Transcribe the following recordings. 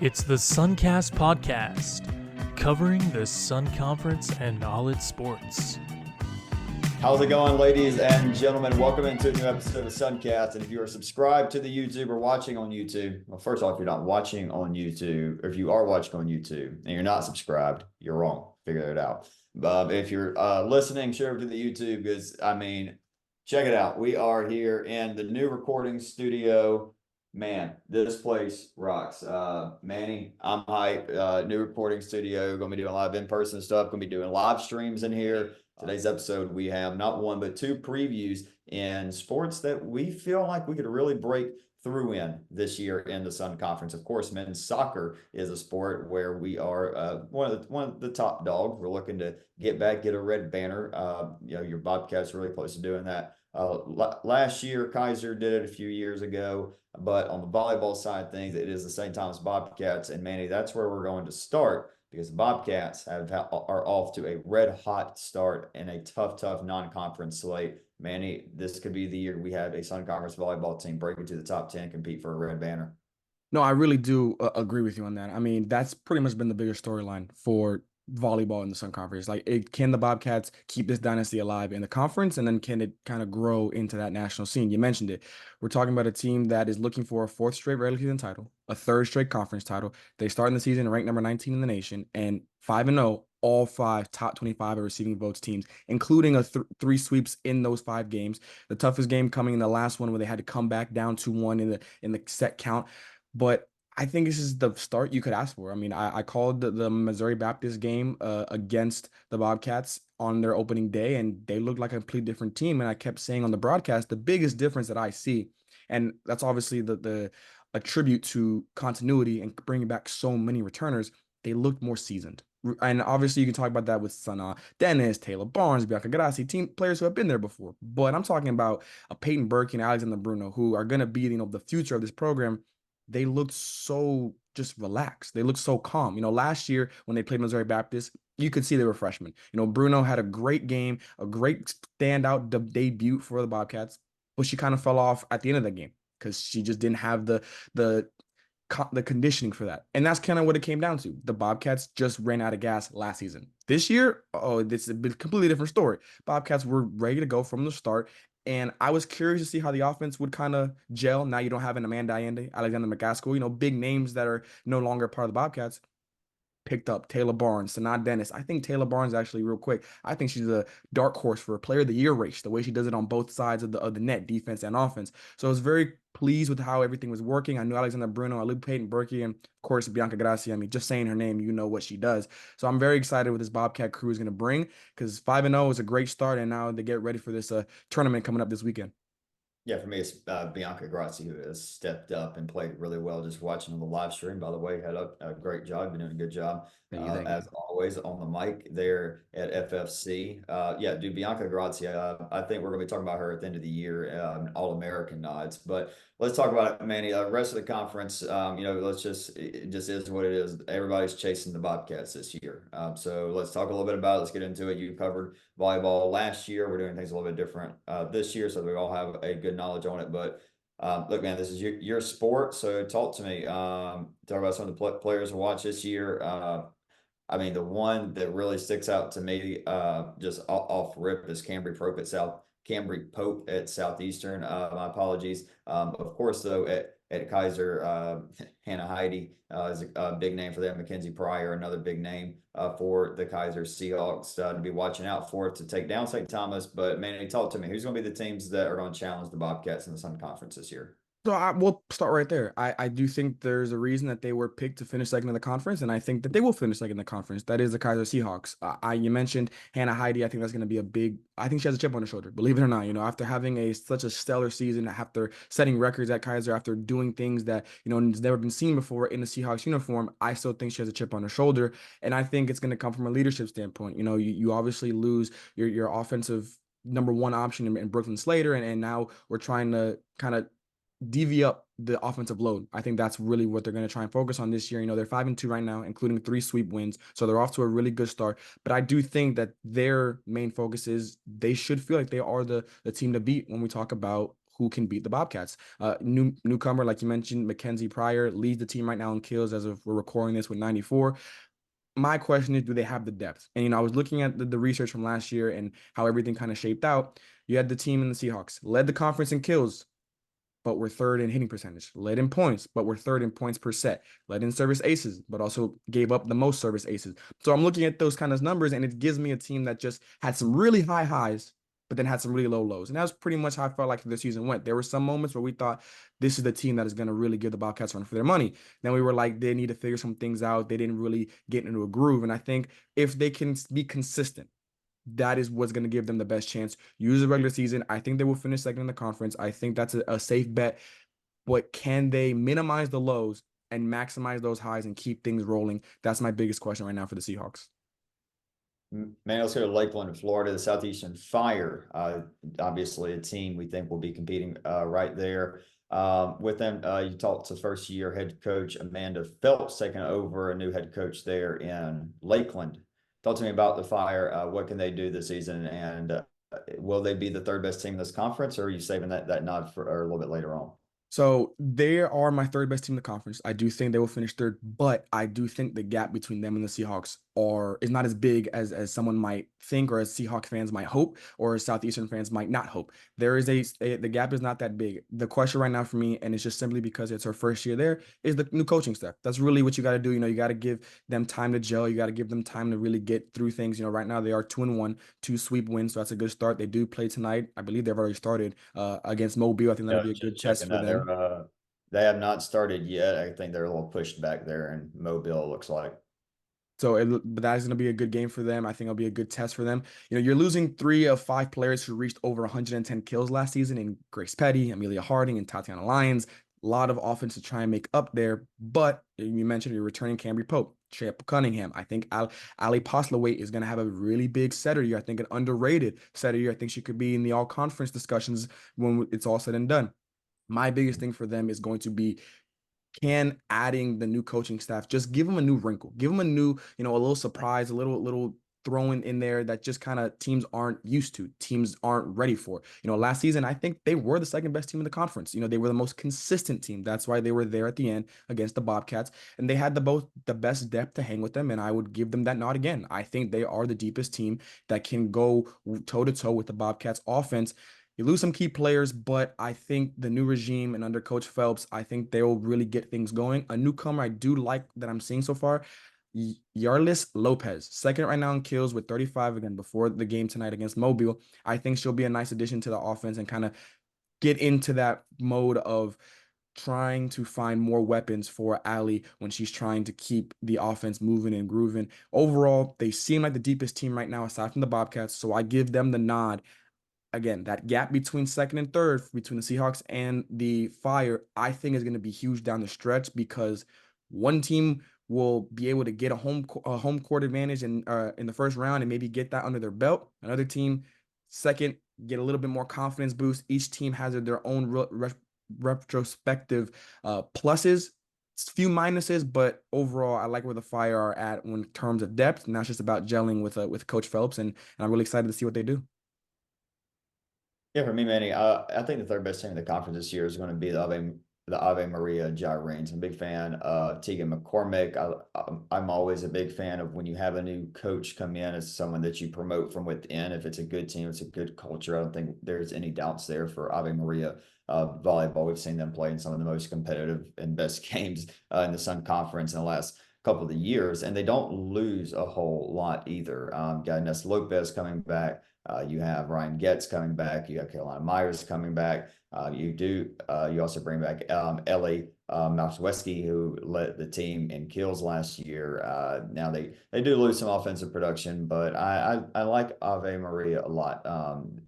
It's the Suncast Podcast, covering the Sun Conference and all its sports. How's it going, ladies and gentlemen? Welcome into a new episode of Suncast. And if you are subscribed to the YouTube or watching on YouTube, well, first off, if you're not watching on YouTube, or if you are watching on YouTube and you're not subscribed, you're wrong. Figure it out. If you're listening, share over to the YouTube because, check it out. We are here in the new recording studio. Man, this place rocks. Manny, I'm hyped. New recording studio. Going to be doing live in-person stuff. Going to be doing live streams in here. Today's episode, we have not one, but two previews in sports that we feel like we could really break through in this year in the Sun Conference. Of course, men's soccer is a sport where we are one of the top dogs. We're looking to get back, get a red banner. Your Bobcats are really close to doing that. Last year, Kaiser did it a few years ago, but on the volleyball side of things, it is the same time as Bobcats. And Manny, that's where we're going to start, because the Bobcats are off to a red-hot start in a tough non-conference slate. Manny, this could be the year we have a Sun Conference volleyball team break into the top 10, compete for a red banner. No, I really do agree with you on that. I mean, that's pretty much been the biggest storyline for volleyball in the Sun Conference. Can the Bobcats keep this dynasty alive in the conference, and then can it kind of grow into that national scene? You mentioned it. We're talking about a team that is looking for a fourth straight regular season title, a third straight conference title. They start in the season ranked number 19 in the nation, and 5-0, all five top 25 of receiving votes teams, including three sweeps in those 5 games. The toughest game coming in the last one, where they had to come back down 2-1 in the set count. But I think this is the start you could ask for. I mean, I called the Missouri Baptist game against the Bobcats on their opening day, and they looked like a completely different team. And I kept saying on the broadcast, the biggest difference that I see, and that's obviously a tribute to continuity and bringing back so many returners, they looked more seasoned. And obviously you can talk about that with Sana Dennis, Taylor Barnes, Bianca Grassi, team players who have been there before. But I'm talking about a Peyton Burke and Alexander Bruno, who are going to be, the future of this program. They looked so just relaxed. They looked so calm. Last year when they played Missouri Baptist, you could see they were freshmen. Bruno had a great game, a great standout debut for the Bobcats, but she kind of fell off at the end of the game because she just didn't have the conditioning for that. And that's kind of what it came down to. The Bobcats just ran out of gas last season. This year, this is a completely different story. Bobcats were ready to go from the start. And I was curious to see how the offense would kind of gel. Now you don't have an Amanda Allende, Alexander McCaskill, big names that are no longer part of the Bobcats. Picked up Taylor Barnes, Sanaa Dennis. I think Taylor Barnes, actually, real quick, I think she's a dark horse for a player of the year race, the way she does it on both sides of the net, defense and offense. So I was very pleased with how everything was working. I knew Alexander Bruno, I knew Peyton Burke, and of course, Bianca Grassi. I mean, just saying her name, you know what she does. So I'm very excited what this Bobcat crew is going to bring, because 5-0 is a great start, and now they get ready for this tournament coming up this weekend. Yeah, for me, it's Bianca Grassi, who has stepped up and played really well. Just watching on the live stream, by the way, had a great job. Been doing a good job, as always, on the mic there at FFC. Bianca Grassi, I think we're going to be talking about her at the end of the year, All-American nods. But let's talk about it, Manny. The rest of the conference, it just is what it is. Everybody's chasing the Bobcats this year. So let's talk a little bit about it. Let's get into it. You covered volleyball last year. We're doing things a little bit different this year, so we all have a good knowledge on it. But look, man, this is your sport, so talk to me. Talk about some of the players to watch this year. The one that really sticks out to me, just off rip, is Cambry Pope at Southeastern. My apologies. Of course, though, at Kaiser, Hannah Heidi is a big name for them. Mackenzie Pryor, another big name for the Kaiser Seahawks to be watching out for to take down St. Thomas. But Manny, talk to me. Who's going to be the teams that are going to challenge the Bobcats in the Sun Conference this year? So we'll start right there. I do think there's a reason that they were picked to finish second in the conference, and I think that they will finish second in the conference. That is the Kaiser Seahawks. You mentioned Hannah Heidi. I think that's going to be I think she has a chip on her shoulder, believe it or not. After having such a stellar season, after setting records at Kaiser, after doing things that, has never been seen before in the Seahawks uniform, I still think she has a chip on her shoulder. And I think it's going to come from a leadership standpoint. You obviously lose your offensive number one option in Brooklyn Slater, and now we're trying to kind of divvy up the offensive load. I think that's really what they're going to try and focus on this year. They're 5-2 right now, including 3 sweep wins. So they're off to a really good start. But I do think that their main focus is they should feel like they are the team to beat when we talk about who can beat the Bobcats. Newcomer, like you mentioned, Mackenzie Pryor leads the team right now in kills as of we're recording this with 94. My question is, do they have the depth? And, I was looking at the research from last year and how everything kind of shaped out. You had the team in the Seahawks, led the conference in kills, but we're third in hitting percentage, led in points, but we're third in points per set, led in service aces, but also gave up the most service aces. So I'm looking at those kind of numbers, and it gives me a team that just had some really high highs, but then had some really low lows. And that was pretty much how I felt like the season went. There were some moments where we thought this is the team that is going to really give the Bobcats run for their money. Then we were like, they need to figure some things out. They didn't really get into a groove. And I think if they can be consistent, that is what's going to give them the best chance. Use the regular season. I think they will finish second in the conference. I think that's a safe bet. But can they minimize the lows and maximize those highs and keep things rolling? That's my biggest question right now for the Seahawks. Man, let's go to Lakeland, Florida, the Southeastern Fire. Obviously, a team we think will be competing right there with them. You talked to first-year head coach Amanda Phelps taking over, a new head coach there in Lakeland. Talk to me about the Fire. What can they do this season, and will they be the third best team in this conference, or are you saving that nod for a little bit later on? So they are my third best team in the conference. I do think they will finish third, but I do think the gap between them and the Seahawks is not as big as someone might think, or as Seahawk fans might hope, or as Southeastern fans might not hope. There is the gap is not that big. The question right now for me, and it's just simply because it's our first year there, is the new coaching staff. That's really what you got to do. You got to give them time to gel. You got to give them time to really get through things. Right now they are 2-1, 2 sweep wins, so that's a good start. They do play tonight. I believe they've already started against Mobile. I think that'll be a good test for them. They have not started yet. I think they're a little pushed back there in Mobile, looks like. But that is going to be a good game for them. I think it'll be a good test for them. You're losing 3 of 5 players who reached over 110 kills last season in Grace Petty, Amelia Harding, and Tatiana Lyons. A lot of offense to try and make up there. But you mentioned you're returning Cambry Pope, Chip Cunningham. I think Ali Postlethwaite is going to have a really big setter year. I think an underrated setter year. I think she could be in the all-conference discussions when it's all said and done. My biggest thing for them is going to be, can adding the new coaching staff just give them a new wrinkle, give them a new, a little surprise, a little throwing in there that just kind of teams aren't used to, teams aren't ready for. Last season, I think they were the second best team in the conference. They were the most consistent team. That's why they were there at the end against the Bobcats, and they had the best depth to hang with them. And I would give them that nod again. I think they are the deepest team that can go toe to toe with the Bobcats offense. You lose some key players, but I think the new regime and under Coach Phelps, I think they will really get things going. A newcomer I do like that I'm seeing so far, Yarlis Lopez, second right now in kills with 35 again before the game tonight against Mobile. I think she'll be a nice addition to the offense and kind of get into that mode of trying to find more weapons for Ali when she's trying to keep the offense moving and grooving. Overall, they seem like the deepest team right now aside from the Bobcats, so I give them the nod. Again, that gap between second and third, between the Seahawks and the Fire, I think is going to be huge down the stretch, because one team will be able to get a home court advantage in the first round and maybe get that under their belt. Another team, second, get a little bit more confidence boost. Each team has their own retrospective pluses, few minuses, but overall, I like where the Fire are at in terms of depth. And that's just about gelling with Coach Phelps, and I'm really excited to see what they do. Yeah, for me, Manny, I think the third best team in the conference this year is going to be the Ave Maria Gyranes. I'm a big fan of Tegan McCormick. I'm always a big fan of when you have a new coach come in as someone that you promote from within. If it's a good team, it's a good culture. I don't think there's any doubts there for Ave Maria volleyball. We've seen them play in some of the most competitive and best games in the Sun Conference in the last couple of years, and they don't lose a whole lot either. Got Ness Lopez coming back. You have Ryan Getz coming back. You have Carolina Myers coming back. You also bring back Ellie Malczewski, who led the team in kills last year. Now they do lose some offensive production, but I like Ave Maria a lot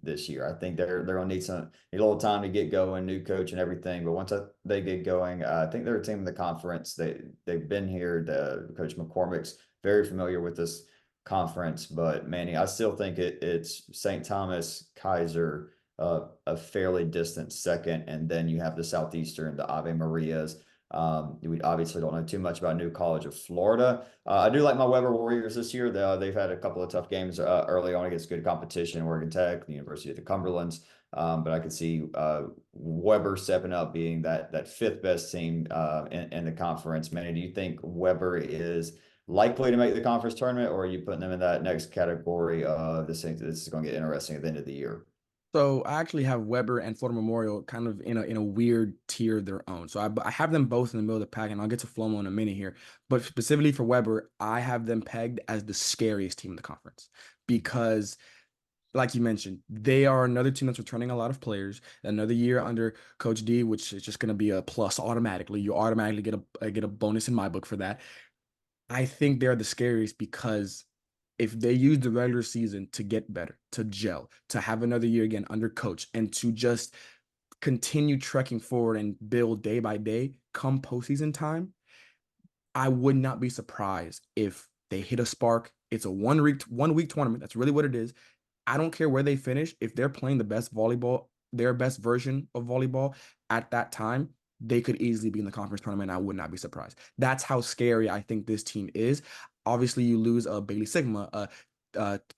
this year. I think they're going to need a little time to get going, new coach and everything. But once they get going, I think they're a team in the conference. They've been here. Coach McCormick's very familiar with this conference, but Manny, I still think it's St. Thomas, Kaiser, a fairly distant second, and then you have the Southeastern, the Ave Marias. We obviously don't know too much about New College of Florida. I do like my Weber Warriors this year. They've had a couple of tough games early on against good competition, Oregon Tech, the University of the Cumberlands. But I could see Weber stepping up, being that fifth best team in the conference. Manny, do you think Weber is likely to make the conference tournament, or are you putting them in that next category of this is going to get interesting at the end of the year? So I actually have Weber and Florida Memorial kind of in a weird tier of their own. So I have them both in the middle of the pack, and I'll get to Flomo in a minute here. But specifically for Weber, I have them pegged as the scariest team in the conference because, like you mentioned, they are another team that's returning a lot of players. Another year under Coach D, which is just going to be a plus automatically. You automatically get a bonus in my book for that. I think they're the scariest because if they use the regular season to get better, to gel, to have another year again under coach, and to just continue trekking forward and build day by day come postseason time, I would not be surprised if they hit a spark. It's a one week tournament. That's really what it is. I don't care where they finish. If they're playing the best volleyball, their best version of volleyball at that time, they could easily be in the conference tournament. I would not be surprised. That's how scary I think this team is. Obviously, you lose a Bailey Sigma,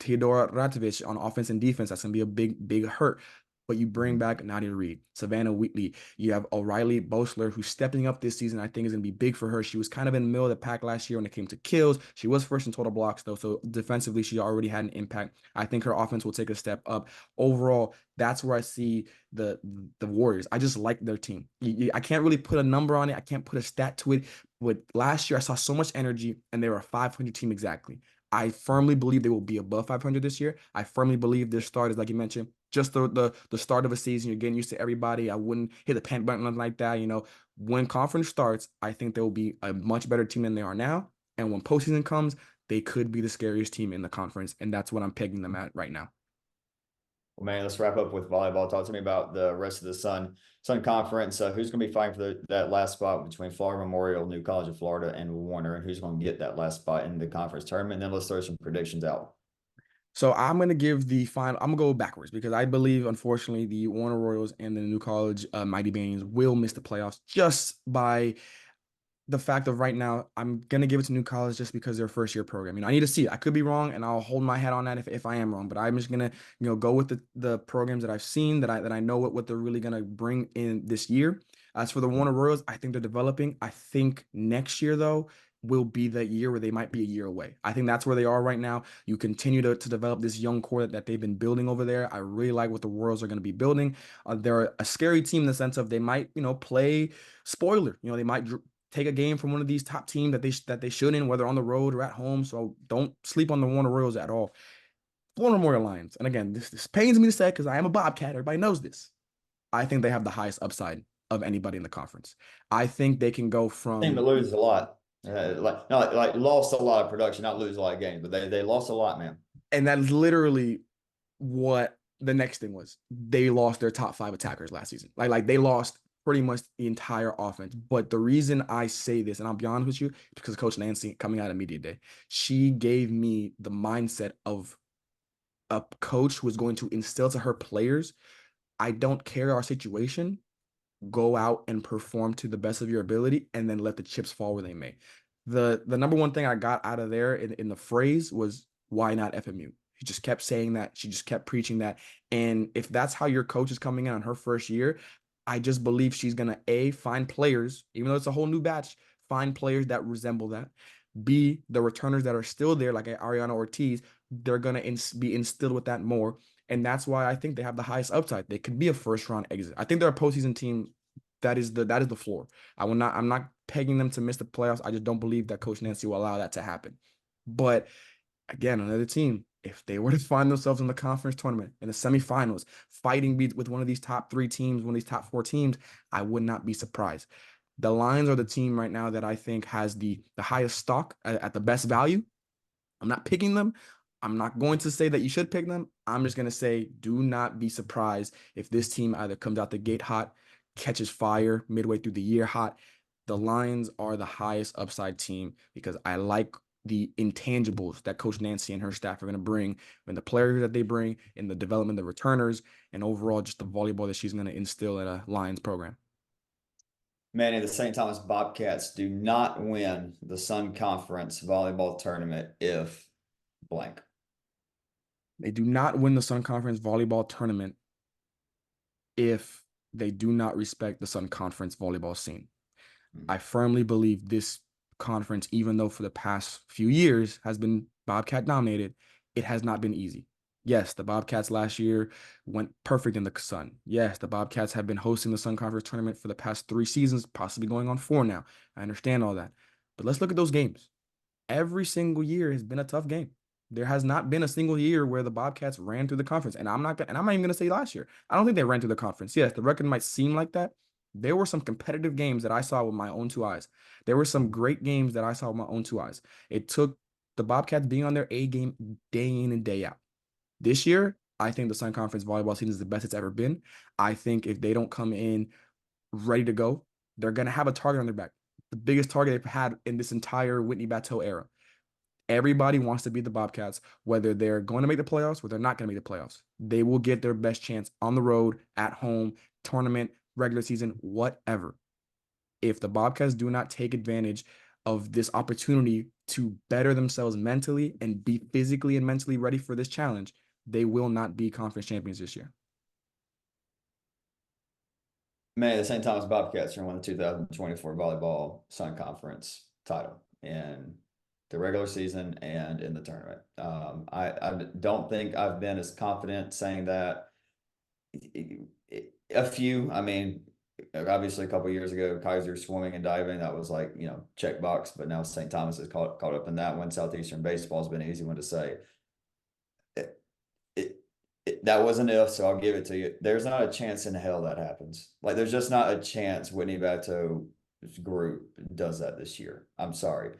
Theodora Ratovich on offense and defense. That's going to be a big hurt. But you bring back Nadia Reed, Savannah Wheatley. You have O'Reilly Bosler, who's stepping up this season. I think is going to be big for her. She was kind of in the middle of the pack last year when it came to kills. She was first in total blocks, though. So defensively, she already had an impact. I think her offense will take a step up. Overall, that's where I see the Warriors. I just like their team. I can't really put a number on it. I can't put a stat to it. But last year, I saw so much energy, and they were a 500 team exactly. I firmly believe they will be above 500 this year. I firmly believe their start is, like you mentioned, just the start of a season. You're getting used to everybody. I wouldn't hit the panic button like that. When conference starts, I think they will be a much better team than they are now. And when postseason comes, they could be the scariest team in the conference. And that's what I'm pegging them at right now. Well, man, let's wrap up with volleyball. Talk to me about the rest of the Sun Conference. Who's going to be fighting for that last spot between Florida Memorial, New College of Florida, and Warner, and who's going to get that last spot in the conference tournament? And then let's throw some predictions out. So I'm going to give the final. I'm going to go backwards because I believe, unfortunately, the Warner Royals and the New College Mighty Banians will miss the playoffs just by the fact of right now. I'm going to give it to New College just because they're a first-year program. I need to see it. I could be wrong, and I'll hold my head on that if I am wrong. But I'm just going to go with the programs that I've seen, that I know what they're really going to bring in this year. As for the Warner Royals, I think they're developing. I think next year, though, will be the year where they might be a year away. I think that's where they are right now. You continue to develop this young core that they've been building over there. I really like what the Royals are going to be building. They're a scary team in the sense of they might, play spoiler. They might take a game from one of these top teams that they shouldn't, whether on the road or at home. So don't sleep on the Warner Royals at all. Florida Memorial Lions, and again, this pains me to say because I am a Bobcat. Everybody knows this. I think they have the highest upside of anybody in the conference. I think they can go from Team that loses a lot. Like lost a lot of production, not lose a lot of games, but they lost a lot, man. And that's literally what the next thing was. They lost their top 5 attackers last season. Like they lost pretty much the entire offense. But the reason I say this, and I'll be honest with you, because Coach Nancy coming out of media day, she gave me the mindset of a coach who is going to instill to her players, I don't care our situation. Go out and perform to the best of your ability and then let the chips fall where they may. The number one thing I got out of there in the phrase was, why not FMU? She just kept saying that. She just kept preaching that. And if that's how your coach is coming in on her first year, I just believe she's going to, find players, even though it's a whole new batch, find players that resemble that. B, the returners that are still there, like Ariana Ortiz, they're going to be instilled with that more. And that's why I think they have the highest upside. They could be a first round exit. I think they're a postseason team. That is the floor. I'm not pegging them to miss the playoffs. I just don't believe that Coach Nancy will allow that to happen. But again, another team, if they were to find themselves in the conference tournament, in the semifinals, fighting with one of these top 3 teams, one of these top 4 teams, I would not be surprised. The Lions are the team right now that I think has the highest stock at the best value. I'm not picking them. I'm not going to say that you should pick them. I'm just going to say, do not be surprised if this team either comes out the gate hot, catches fire midway through the year hot. The Lions are the highest upside team because I like the intangibles that Coach Nancy and her staff are going to bring, and the players that they bring, in the development of returners, and overall just the volleyball that she's going to instill at a Lions program. Manny, the St. Thomas Bobcats do not win the Sun Conference volleyball tournament if blank. They do not win the Sun Conference volleyball tournament if they do not respect the Sun Conference volleyball scene. I firmly believe this conference, even though for the past few years has been Bobcat dominated, it has not been easy. Yes, the Bobcats last year went perfect in the Sun. Yes, the Bobcats have been hosting the Sun Conference tournament for the past 3 seasons, possibly going on 4 now. I understand all that. But let's look at those games. Every single year has been a tough game. There has not been a single year where the Bobcats ran through the conference. And I'm not even going to say last year. I don't think they ran through the conference. Yes, the record might seem like that. There were some competitive games that I saw with my own 2 eyes. There were some great games that I saw with my own 2 eyes. It took the Bobcats being on their A game day in and day out. This year, I think the Sun Conference volleyball season is the best it's ever been. I think if they don't come in ready to go, they're going to have a target on their back. The biggest target they've had in this entire Whitney Bateau era. Everybody wants to beat the Bobcats, whether they're going to make the playoffs or they're not going to make the playoffs. They will get their best chance on the road, at home, tournament, regular season, whatever. If the Bobcats do not take advantage of this opportunity to better themselves mentally and be physically and mentally ready for this challenge, they will not be conference champions this year. Man, the St. Thomas Bobcats are won the 2024 volleyball Sun Conference title in the regular season and in the tournament. I don't think I've been as confident saying that. I mean, obviously a couple of years ago, Kaiser swimming and diving, that was like, check box, but now St. Thomas is caught up in that one. Southeastern baseball has been an easy one to say. That was an if, so I'll give it to you. There's not a chance in hell that happens. Like, there's just not a chance Whitney Bateau's group does that this year. I'm sorry.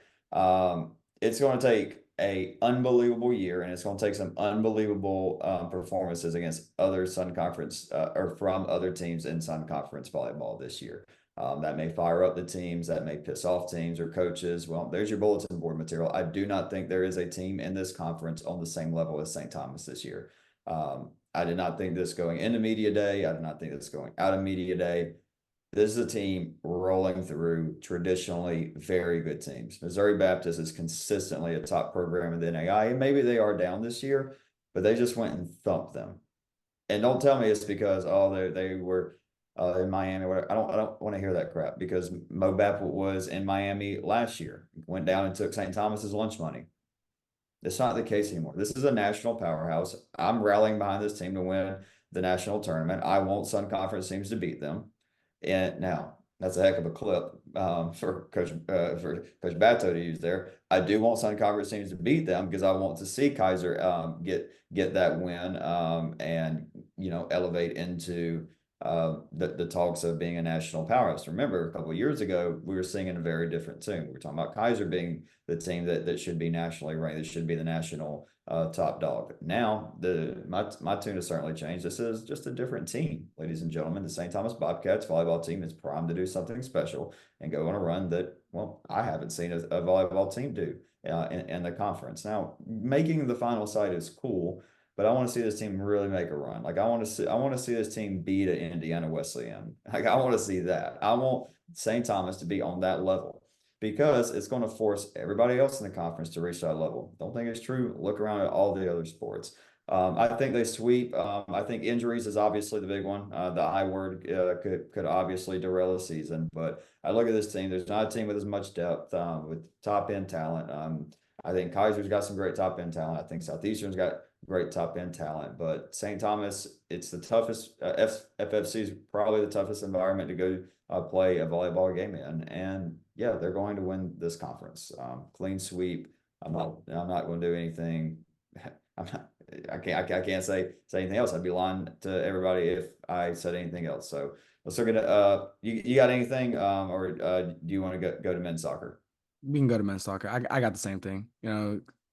It's going to take a unbelievable year, and it's going to take some unbelievable performances against other Sun Conference or from other teams in Sun Conference volleyball this year. That may fire up the teams, that may piss off teams or coaches. Well, there's your bulletin board material. I do not think there is a team in this conference on the same level as St. Thomas this year. I did not think this going into media day. I did not think this going out of media day. This is a team rolling through traditionally very good teams. Missouri Baptist is consistently a top program in the NAI, and maybe they are down this year, but they just went and thumped them. And don't tell me it's because they were in Miami. I don't want to hear that crap, because Mo Bap was in Miami last year, went down and took St. Thomas's lunch money. It's not the case anymore. This is a national powerhouse. I'm rallying behind this team to win the national tournament. I want Sun Conference teams to beat them. And now that's a heck of a clip for Coach Bateau to use there. I do want Sun Conference teams to beat them because I want to see Kaiser get that win and elevate into the talks of being a national powerhouse. Remember, a couple of years ago, we were singing a very different tune. We were talking about Kaiser being the team that should be nationally ranked, that should be the national top dog. Now, my tune has certainly changed. This is just a different team, ladies and gentlemen. The St. Thomas Bobcats volleyball team is primed to do something special and go on a run that, well, I haven't seen a volleyball team do in the conference. Now, making the final side is cool, but I want to see this team really make a run. Like, I want to see this team beat an Indiana Wesleyan. Like, I want to see that. I want St. Thomas to be on that level, because it's going to force everybody else in the conference to reach that level. Don't think it's true. Look around at all the other sports. I think they sweep. I think injuries is obviously the big one. The I word could obviously derail the season. But I look at this team. There's not a team with as much depth with top end talent. I think Kaiser's got some great top end talent. I think Southeastern's got great top end talent. But St. Thomas, it's the toughest. FFC is probably the toughest environment to go play a volleyball game in. And yeah, they're going to win this conference. Clean sweep. I'm not going to do anything. I can't say anything else. I'd be lying to everybody if I said anything else. So let's look at you got anything or do you want to go to men's soccer? We can go to men's soccer. I got the same thing.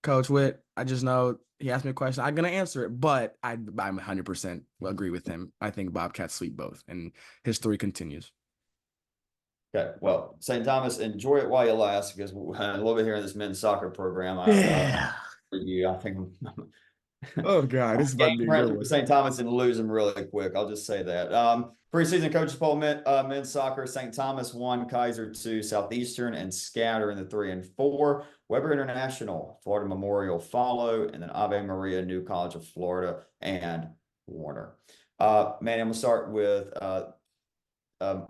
Coach Witt, I just know he asked me a question. I'm going to answer it, but I'm 100% agree with him. I think Bobcats sweep both, and history continues. Okay, well, St. Thomas, enjoy it while you last, because a little bit here in this men's soccer program. I think oh God, this is about to be a good one. St. Thomas and lose them really quick. I'll just say that. Preseason coaches poll, men's soccer. St. Thomas 1, Kaiser 2, Southeastern and Scatter in the 3 and 4. Weber International, Florida Memorial follow, and then Ave Maria, New College of Florida, and Warner. Manny, I'm gonna start with um, I'm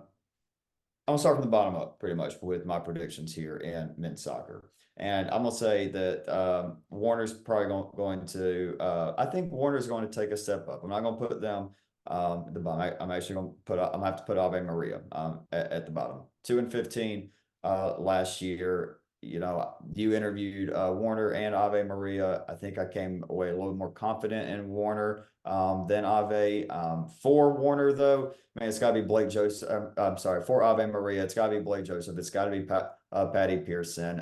gonna start from the bottom up pretty much with my predictions here in men's soccer. And I'm gonna say that Warner's probably going to I think Warner's going to take a step up. I'm not gonna put them at the bottom. I'm actually gonna I'm gonna have to put Ave Maria at the bottom. 2-15 last year. You know, you interviewed Warner and Ave Maria. I think I came away a little more confident in Warner than Ave. For Warner though, man, it's got to be Blake Joseph. I'm sorry, for Ave Maria, it's got to be Blake Joseph. It's got to be Patty Pearson.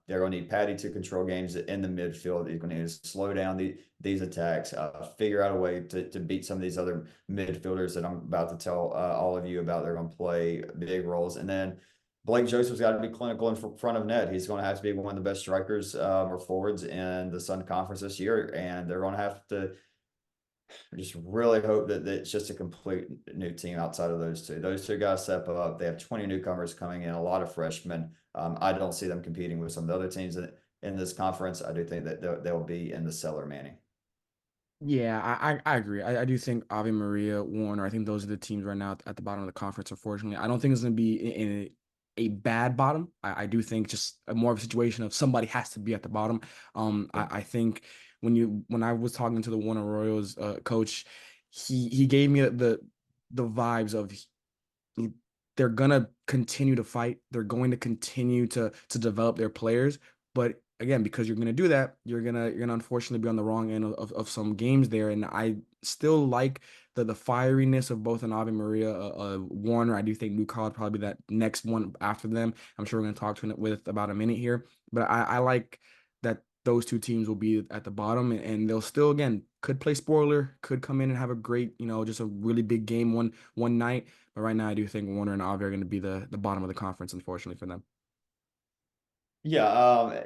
They're going to need Patty to control games in the midfield. They're going to need to slow down these attacks, figure out a way to beat some of these other midfielders that I'm about to tell all of you about. They're going to play big roles. And then Blake Joseph's got to be clinical in front of net. He's going to have to be one of the best strikers or forwards in the Sun Conference this year. And they're going to have to just really hope that it's just a complete new team outside of those two. Those two guys step up. They have 20 newcomers coming in, a lot of freshmen. I don't see them competing with some of the other teams in this conference. I do think that they'll be in the cellar, Manny. Yeah, I agree. I do think Ave Maria, Warner, I think those are the teams right now at the bottom of the conference, unfortunately. I don't think it's going to be in a bad bottom. I do think just more of a situation of somebody has to be at the bottom. I think when I was talking to the Warner Royals coach, he gave me the vibes of they're gonna continue to fight. They're going to continue to develop their players, but again, because you're gonna do that, you're gonna unfortunately be on the wrong end of some games there. And I still like the fieriness of both an Ave Maria, Warner. I do think New College probably be that next one after them. I'm sure we're gonna talk to it with about a minute here, but I like that those two teams will be at the bottom, and they'll still again could play spoiler, could come in and have a great, just a really big game one night. But right now, I do think Warner and Ave are going to be the bottom of the conference, unfortunately for them. Yeah.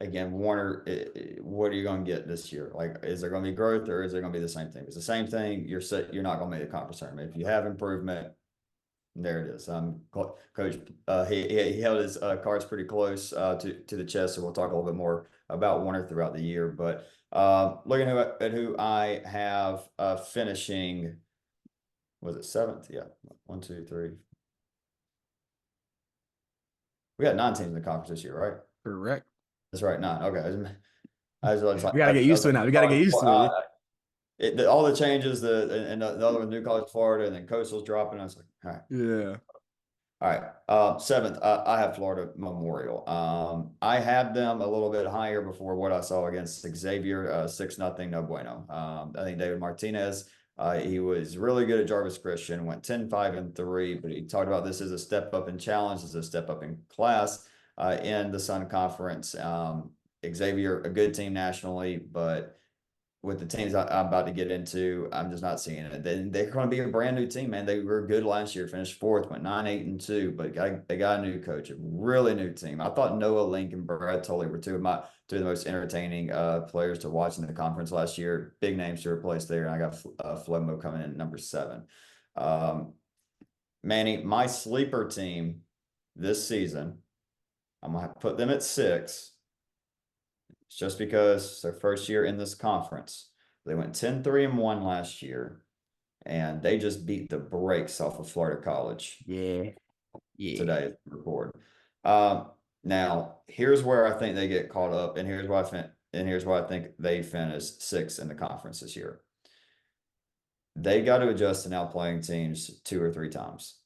Again, Warner, what are you going to get this year? Like, is there going to be growth or is there going to be the same thing? If it's the same thing, you're not going to make the conference tournament. If you have improvement, there it is. Coach, he held his cards pretty close to the chest, so we'll talk a little bit more about Warner throughout the year. But looking at who I have finishing, was it seventh? Yeah, 1, 2, 3. We got 9 teams in the conference this year, right? Correct. That's right, 9. Okay, I was like, We got to get used to it now. We got to get used to it. All the changes, and the other one, New College, Florida, and then Coastal's dropping. I was like, all right. Yeah. All right. 7th, I have Florida Memorial. I had them a little bit higher before what I saw against Xavier, 6-0, no bueno. I think David Martinez, he was really good at Jarvis Christian, went 10-5-3, but he talked about this as a step up in challenge, as a step up in class in the Sun Conference. Xavier, a good team nationally, but with the teams I'm about to get into, I'm just not seeing it. They're going to be a brand new team, man. They were good last year, finished 4th, went 9-8-2, but they got a new coach, a really new team. I thought Noah Link and Brad Tully were two of the most entertaining players to watch in the conference last year. Big names to replace there, and I got Flemo coming in at number 7. Manny, my sleeper team this season, I'm going to put them at 6. It's just because it's their first year in this conference. They went 10-3-1 last year, and they just beat the brakes off of Florida College. Yeah. Today, record. Now, here's where I think they get caught up, and here's why I think they finished 6th in the conference this year. They got to adjust to now playing teams 2 or 3 times.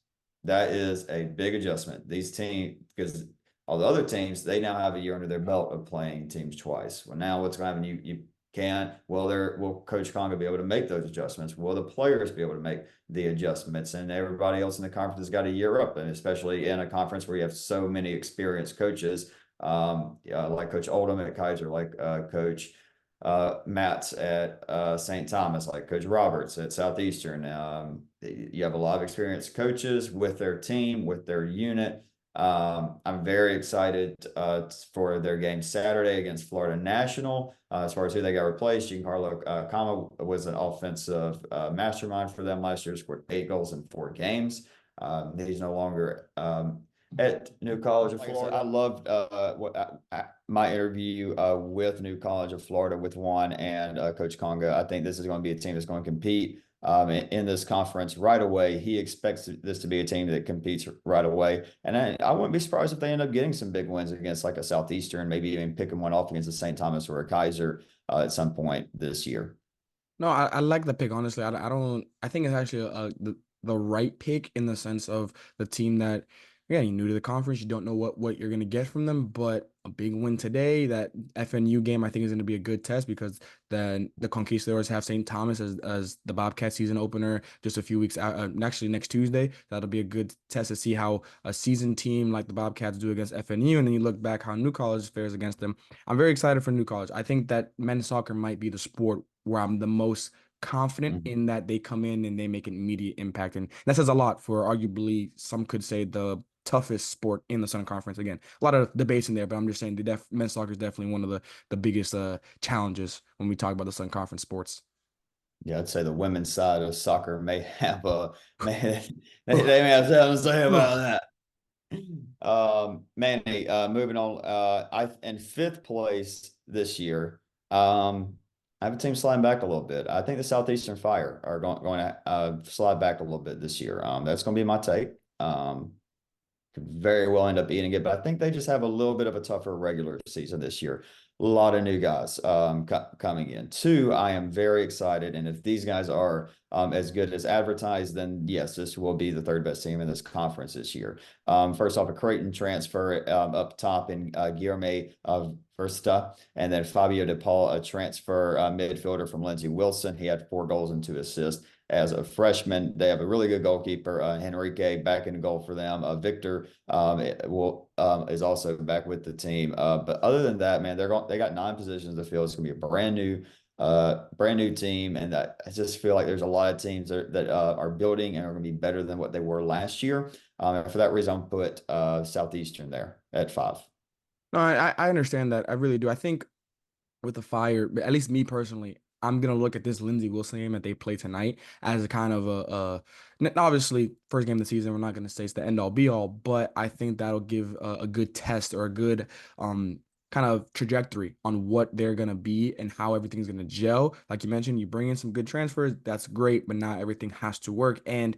That is a big adjustment. These teams, because all the other teams, they now have a year under their belt of playing teams twice. Well, now what's going to happen? You can't. Will Coach Conga be able to make those adjustments? Will the players be able to make the adjustments? And everybody else in the conference has got a year up, and especially in a conference where you have so many experienced coaches, like Coach Oldham at Kaiser, like Coach Matz at St. Thomas, like Coach Roberts at Southeastern. You have a lot of experienced coaches with their team, with their unit. I'm very excited for their game Saturday against Florida National. As far as who they got replaced, Giancarlo Kama was an offensive mastermind for them last year, scored 8 goals in 4 games. He's no longer at New College of Florida. I loved my interview with New College of Florida with Juan and Coach Conga. I think this is going to be a team that's going to compete in this conference right away. He expects this to be a team that competes right away. And I wouldn't be surprised if they end up getting some big wins against like a Southeastern, maybe even picking one off against a St. Thomas or a Kaiser at some point this year. No, I like the pick, honestly. I think it's actually the right pick in the sense of the team that, yeah, you're new to the conference. You don't know what you're going to get from them, but a big win today, that FNU game, I think is going to be a good test because then the Conquistadors have St. Thomas as the Bobcat season opener just a few weeks out, actually next Tuesday. That'll be a good test to see how a seasoned team like the Bobcats do against FNU, and then you look back how New College fares against them. I'm very excited for New College. I think that men's soccer might be the sport where I'm the most confident in that they come in and they make an immediate impact. And that says a lot for arguably, some could say, the toughest sport in the Sun Conference. Again, a lot of debates in there, but I'm just saying men's soccer is definitely one of the biggest challenges when we talk about the Sun Conference sports. Yeah, I'd say the women's side of soccer may have they may have something to say about that. Manny, moving on. I in fifth place this year. I have a team sliding back a little bit. I think the Southeastern Fire are going to slide back a little bit this year. That's going to be my take. Could very well end up eating it, but I think they just have a little bit of a tougher regular season this year. A lot of new guys coming in. Two, I am very excited, and if these guys are as good as advertised, then yes, this will be the third best team in this conference this year. First off, a Creighton transfer up top in Guillermo Versta, and then Fabio DePaul, a transfer midfielder from Lindsey Wilson. He had 4 goals and 2 assists as a freshman. They have a really good goalkeeper, Henrique, back in goal for them. Victor is also back with the team. But other than that, man, they got 9 positions to fill. It's going to be a brand new team, and I just feel like there's a lot of teams that are building and are going to be better than what they were last year. And for that reason, I'll put Southeastern there at 5. No, I understand that. I really do. I think with the Fire, at least me personally, I'm gonna look at this Lindsey Wilson game that they play tonight as a kind of obviously first game of the season. We're not gonna say it's the end all be all, but I think that'll give a good test or a good kind of trajectory on what they're gonna be and how everything's gonna gel. Like you mentioned, you bring in some good transfers, that's great, but not everything has to work. And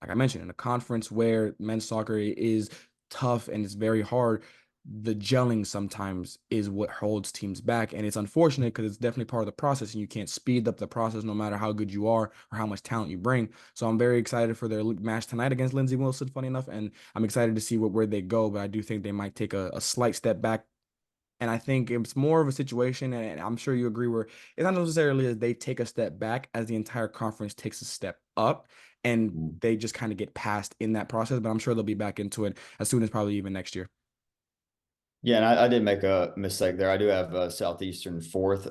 like I mentioned, in a conference where men's soccer is tough and it's very hard, the gelling sometimes is what holds teams back. And it's unfortunate because it's definitely part of the process, and you can't speed up the process no matter how good you are or how much talent you bring. So I'm very excited for their match tonight against Lindsey Wilson, funny enough, and I'm excited to see where they go, but I do think they might take a slight step back. And I think it's more of a situation, and I'm sure you agree, where it's not necessarily as they take a step back as the entire conference takes a step up, and they just kind of get past in that process. But I'm sure they'll be back into it as soon as probably even next year. Yeah, and I did make a mistake there. I do have Southeastern 4th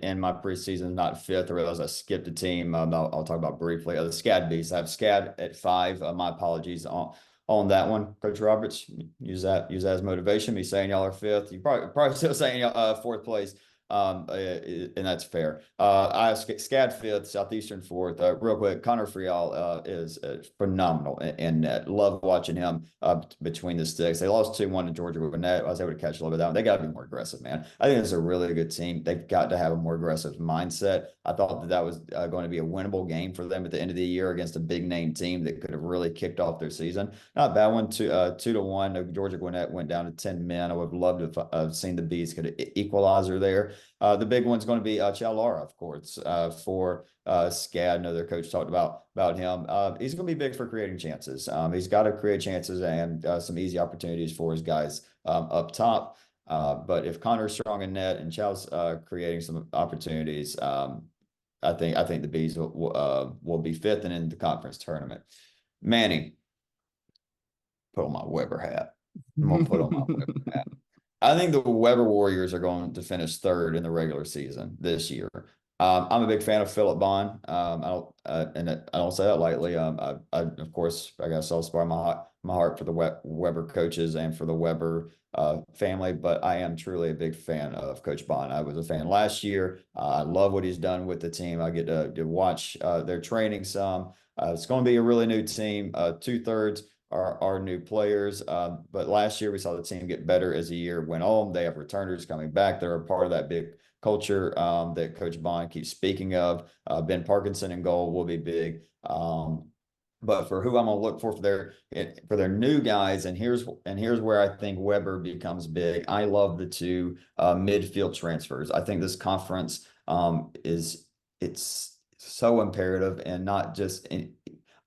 in my preseason, not 5th. I realized I skipped a team. I'll talk about briefly. The SCAD Bees. I have SCAD at 5. My apologies on that one, Coach Roberts. Use that as motivation. Me saying y'all are 5th. You probably still saying y'all 4th place. And that's fair. I have SCAD 5th, Southeastern 4th. Real quick, Connor Frial is phenomenal in net. Love watching him between the sticks. They lost 2-1 to Georgia Gwinnett. I was able to catch a little bit of that one. They got to be more aggressive, man. I think it's a really good team. They've got to have a more aggressive mindset. I thought that was going to be a winnable game for them at the end of the year against a big name team that could have really kicked off their season. Not a bad one. 2-1. Georgia Gwinnett went down to 10 men. I would have loved to have seen the Bees get an equalizer there. The big one's going to be Chow Lara, of course, for SCAD. Another coach talked about him. He's going to be big for creating chances. He's got to create chances and some easy opportunities for his guys up top. But if Connor's strong in net and Chow's creating some opportunities, I think the Bees will be 5th and in the conference tournament. Manny, put on my Weber hat. I'm going to put on my Weber hat. I think the Weber Warriors are going to finish 3rd in the regular season this year. I'm a big fan of Philip Bond. I don't say that lightly. Of course, I got a soft spot in my heart for the Weber coaches and for the Weber family, but I am truly a big fan of Coach Bond. I was a fan last year. I love what he's done with the team. I get to watch their training some. It's going to be a really new team. 2/3 are new players. But last year we saw the team get better as the year went on. They have returners coming back. They're a part of that big culture that Coach Bond keeps speaking of. Ben Parkinson in goal will be big. But for who I'm going to look for their new guys, and here's where I think Weber becomes big. I love the two midfield transfers. I think this conference it's so imperative, and not just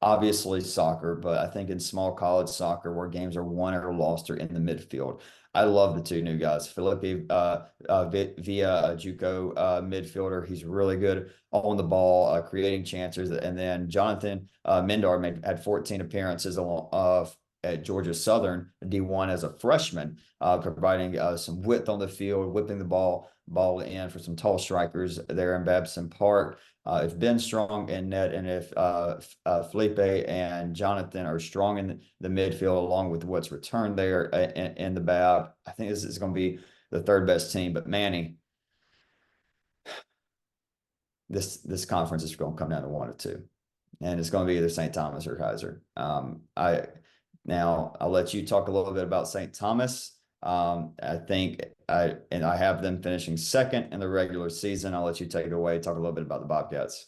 obviously soccer, but I think in small college soccer where games are won or lost are in the midfield. I love the two new guys. Felipe via JUCO midfielder. He's really good on the ball, creating chances. And then Jonathan Mendar had 14 appearances at Georgia Southern D1 as a freshman, providing some width on the field, whipping the ball in for some tall strikers there in Babson Park. If Ben's strong in net, and if Felipe and Jonathan are strong in the midfield, along with what's returned there in the BAB, I think this is going to be the third best team. But Manny, this conference is going to come down to one or two, and it's going to be either St. Thomas or Kaiser. Now I'll let you talk a little bit about St. Thomas. I think I have them finishing second in the regular season. I'll let you take it away. Talk a little bit about the Bobcats.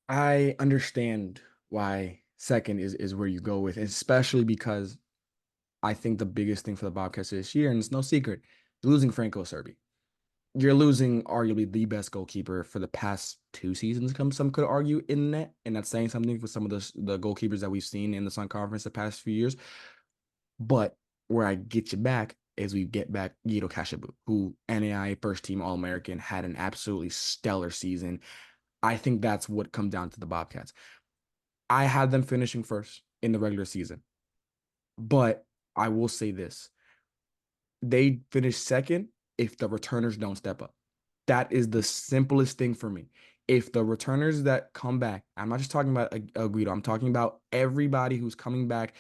I understand why second is where you go with, especially because I think the biggest thing for the Bobcats this year, and it's no secret, losing Franco Serbi. You're losing arguably the best goalkeeper for the past 2 seasons, some could argue, in net, and that's saying something for some of the goalkeepers that we've seen in the Sun Conference the past few years. But where I get you back is we get back Guido Kashabu, who NAI first team All-American, had an absolutely stellar season. I think that's what comes down to the Bobcats. I had them finishing first in the regular season, but I will say this. They finish second if the returners don't step up. That is the simplest thing for me. If the returners that come back, I'm not just talking about Guido, I'm talking about everybody who's coming back.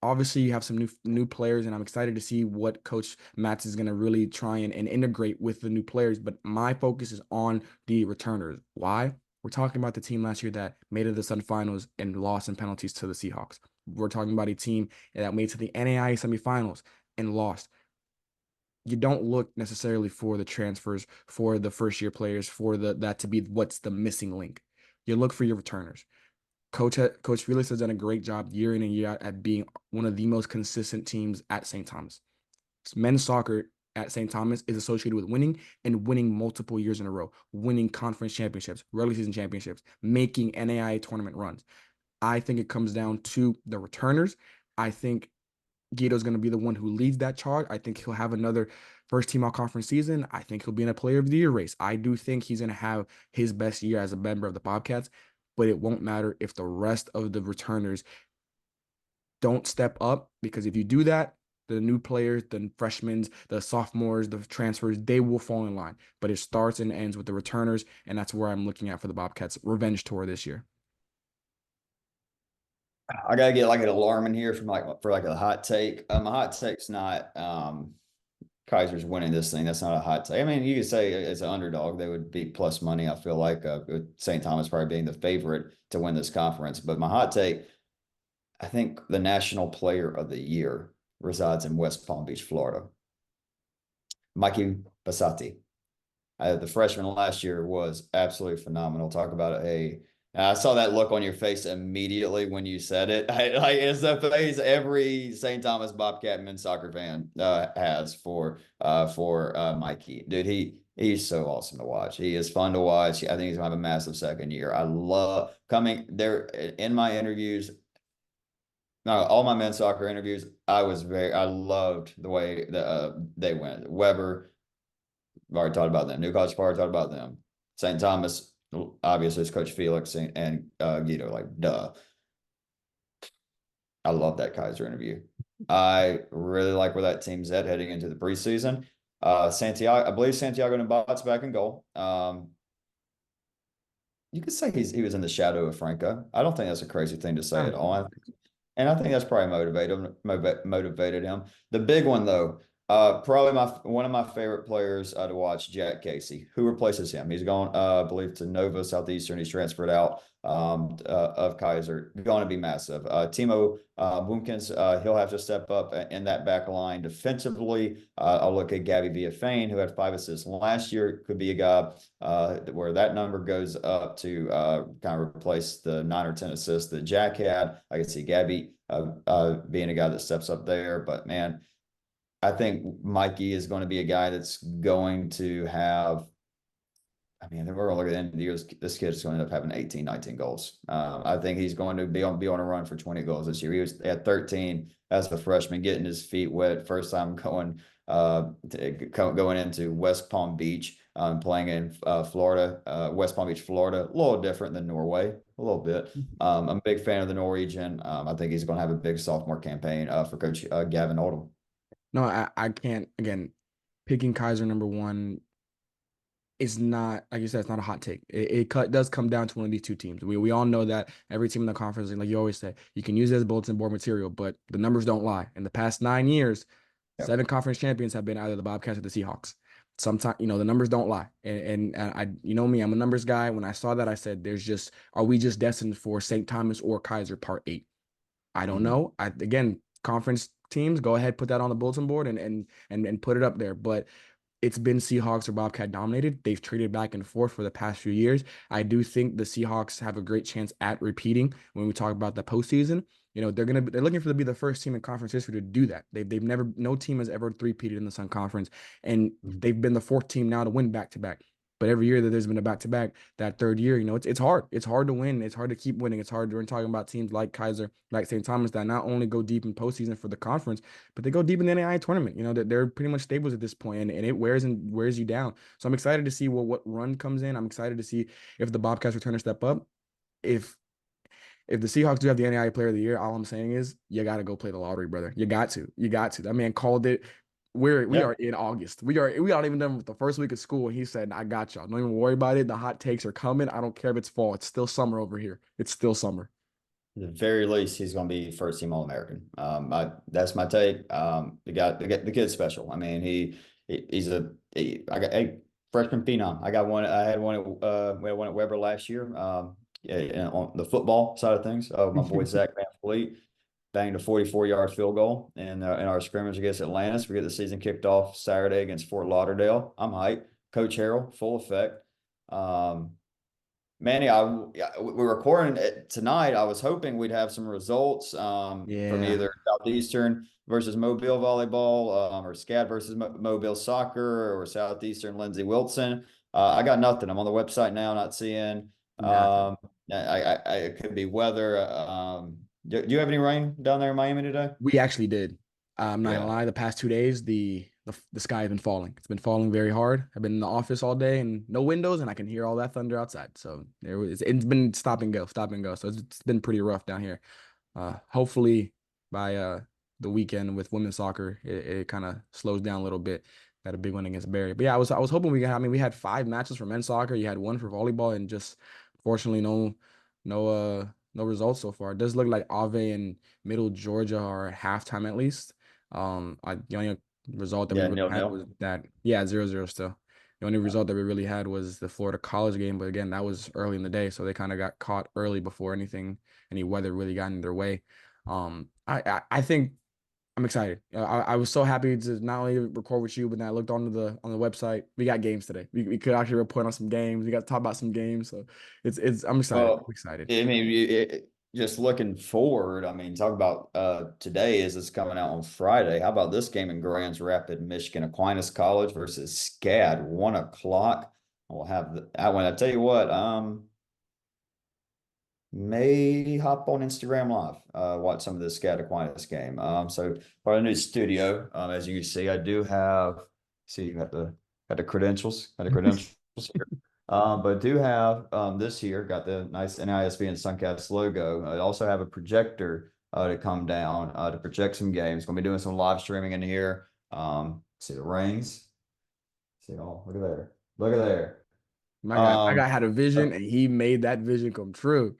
Obviously, you have some new players, and I'm excited to see what Coach Matz is going to really try and integrate with the new players. But my focus is on the returners. Why? We're talking about the team last year that made it to the Sun Finals and lost in penalties to the Seahawks. We're talking about a team that made it to the NAI semifinals and lost. You don't look necessarily for the transfers, for the first-year players, for that to be what's the missing link. You look for your returners. Coach Felix has done a great job year in and year out at being one of the most consistent teams at St. Thomas. Men's soccer at St. Thomas is associated with winning, and winning multiple years in a row, winning conference championships, regular season championships, making NAIA tournament runs. I think it comes down to the returners. I think Guido's going to be the one who leads that charge. I think he'll have another first team all conference season. I think he'll be in a player of the year race. I do think he's going to have his best year as a member of the Bobcats. But it won't matter if the rest of the returners don't step up, because if you do that, the new players, the freshmen, the sophomores, the transfers, they will fall in line. But it starts and ends with the returners, and that's where I'm looking at for the Bobcats' revenge tour this year. I gotta get like an alarm in here for a hot take. My hot take's not Kaiser's winning this thing. That's not a hot take. I mean, you could say as an underdog, they would be plus money. I feel like with St. Thomas probably being the favorite to win this conference. But my hot take, I think the national player of the year resides in West Palm Beach, Florida. Mikey Basati. The freshman last year was absolutely phenomenal. Talk about I saw that look on your face immediately when you said it. It's the face every St. Thomas Bobcat men's soccer fan has for Mikey. Dude, he's so awesome to watch. He is fun to watch. I think he's gonna have a massive second year. I love coming there in my interviews. No, all my men's soccer interviews, I loved the way that they went. Weber, I've already talked about them. New College Park, talked about them. St. Thomas, obviously, it's Coach Felix and Guido, like, duh. I love that Kaiser interview. I really like where that team's at heading into the preseason. Santiago, I believe Santiago Nabat's back in goal. You could say he was in the shadow of Franco. I don't think that's a crazy thing to say at all. And I think that's probably motivated him. The big one, though, Probably one of my favorite players to watch, Jack Casey. Who replaces him? He's gone, I believe, to Nova Southeastern. He's transferred out of Kaiser. Going to be massive. Timo Boomkins, he'll have to step up in that back line defensively. I'll look at Gabby Villafain, who had 5 assists last year. Could be a guy where that number goes up to kind of replace the 9 or 10 assists that Jack had. I can see Gabby being a guy that steps up there, but man. I think Mikey is going to be a guy that's going to have. I mean, we're going to look at the end of the year. This kid is going to end up having 18, 19 goals. I think he's going to be on a run for 20 goals this year. He was at 13 as a freshman, getting his feet wet. First time going into West Palm Beach, playing in Florida, West Palm Beach, Florida. A little different than Norway, a little bit. I'm a big fan of the Norwegian. I think he's going to have a big sophomore campaign for Coach Gavin Oldham. No, I can't. Again, picking Kaiser number one is not, like you said, it's not a hot take. It does come down to one of these two teams. We all know that every team in the conference, like you always say, you can use it as bulletin board material, but the numbers don't lie. In the past 9 years, 7 conference champions have been either the Bobcats or the Seahawks. Sometimes, the numbers don't lie. And I, me, I'm a numbers guy. When I saw that, I said, are we just destined for St. Thomas or Kaiser part 8? I don't know. Again, conference teams, go ahead, put that on the bulletin board and put it up there. But it's been Seahawks or Bobcat dominated. They've traded back and forth for the past few years. I do think the Seahawks have a great chance at repeating when we talk about the postseason. They're looking to be the first team in conference history to do that. No team has ever three-peated in the Sun Conference, and they've been the 4th team now to win back-to-back. But every year that there's been a back-to-back, that 3rd year, it's hard. It's hard to win. It's hard to keep winning. It's hard. We're talking about teams like Kaiser, like St. Thomas, that not only go deep in postseason for the conference, but they go deep in the NAIA tournament. That they're pretty much stables at this point, and it wears you down. So I'm excited to see what run comes in. I'm excited to see if the Bobcats return a step up. If the Seahawks do have the NAIA Player of the Year, all I'm saying is you got to go play the lottery, brother. You got to. That man called it. We are in August. We aren't even done with the first week of school. And he said, I got y'all. Don't even worry about it. The hot takes are coming. I don't care if it's fall. It's still summer over here. It's still summer. At the very least, he's going to be first team All-American. That's my take. The kid's special. I mean, I got a freshman phenom. I had one we had one at Weber last year. On the football side of things, my boy Zach Van Fleet banged a 44-yard field goal in our scrimmage against Atlantis. We get the season kicked off Saturday against Fort Lauderdale. I'm hyped. Coach Harrell, full effect. Manny, we're recording it tonight. I was hoping we'd have some results from either Southeastern versus Mobile volleyball, or SCAD versus Mobile soccer, or Southeastern Lindsey Wilson. I got nothing. I'm on the website now, not seeing. It could be weather. Do you have any rain down there in Miami today? We actually did. I'm not gonna lie. The past 2 days, the sky has been falling. It's been falling very hard. I've been in the office all day and no windows, and I can hear all that thunder outside. So it's been stop and go. So it's been pretty rough down here. Hopefully by the weekend with women's soccer, it kind of slows down a little bit. Got a big one against Barry. But yeah, I was hoping we had 5 matches for men's soccer. You had 1 for volleyball, and just fortunately no results so far. It does look like Ave and Middle Georgia are at halftime at least. The only result that we really had was that 0-0 still. The only result that we really had was the Florida College game, but again, that was early in the day, so they kind of got caught early before any weather really got in their way. I think I'm excited. I was so happy to not only record with you, but then I looked on the website. We got games today. We could actually report on some games. We got to talk about some games. So I'm excited. Well, I'm excited. I mean, just looking forward. I mean, talk about today as it's coming out on Friday. How about this game in Grand Rapids, Michigan? Aquinas College versus SCAD, 1 o'clock. We'll have I want to tell you what. May hop on Instagram Live, watch some of this SCAD Aquinas game. So for the new studio, as you can see, I do have. See, you got the credentials. Got the credentials here. But do have this here, got the nice NISB and Suncats logo. I also have a projector to come down to project some games. Going to be doing some live streaming in here. See the rings. See, look at there. Look at there. My guy had a vision, and he made that vision come true.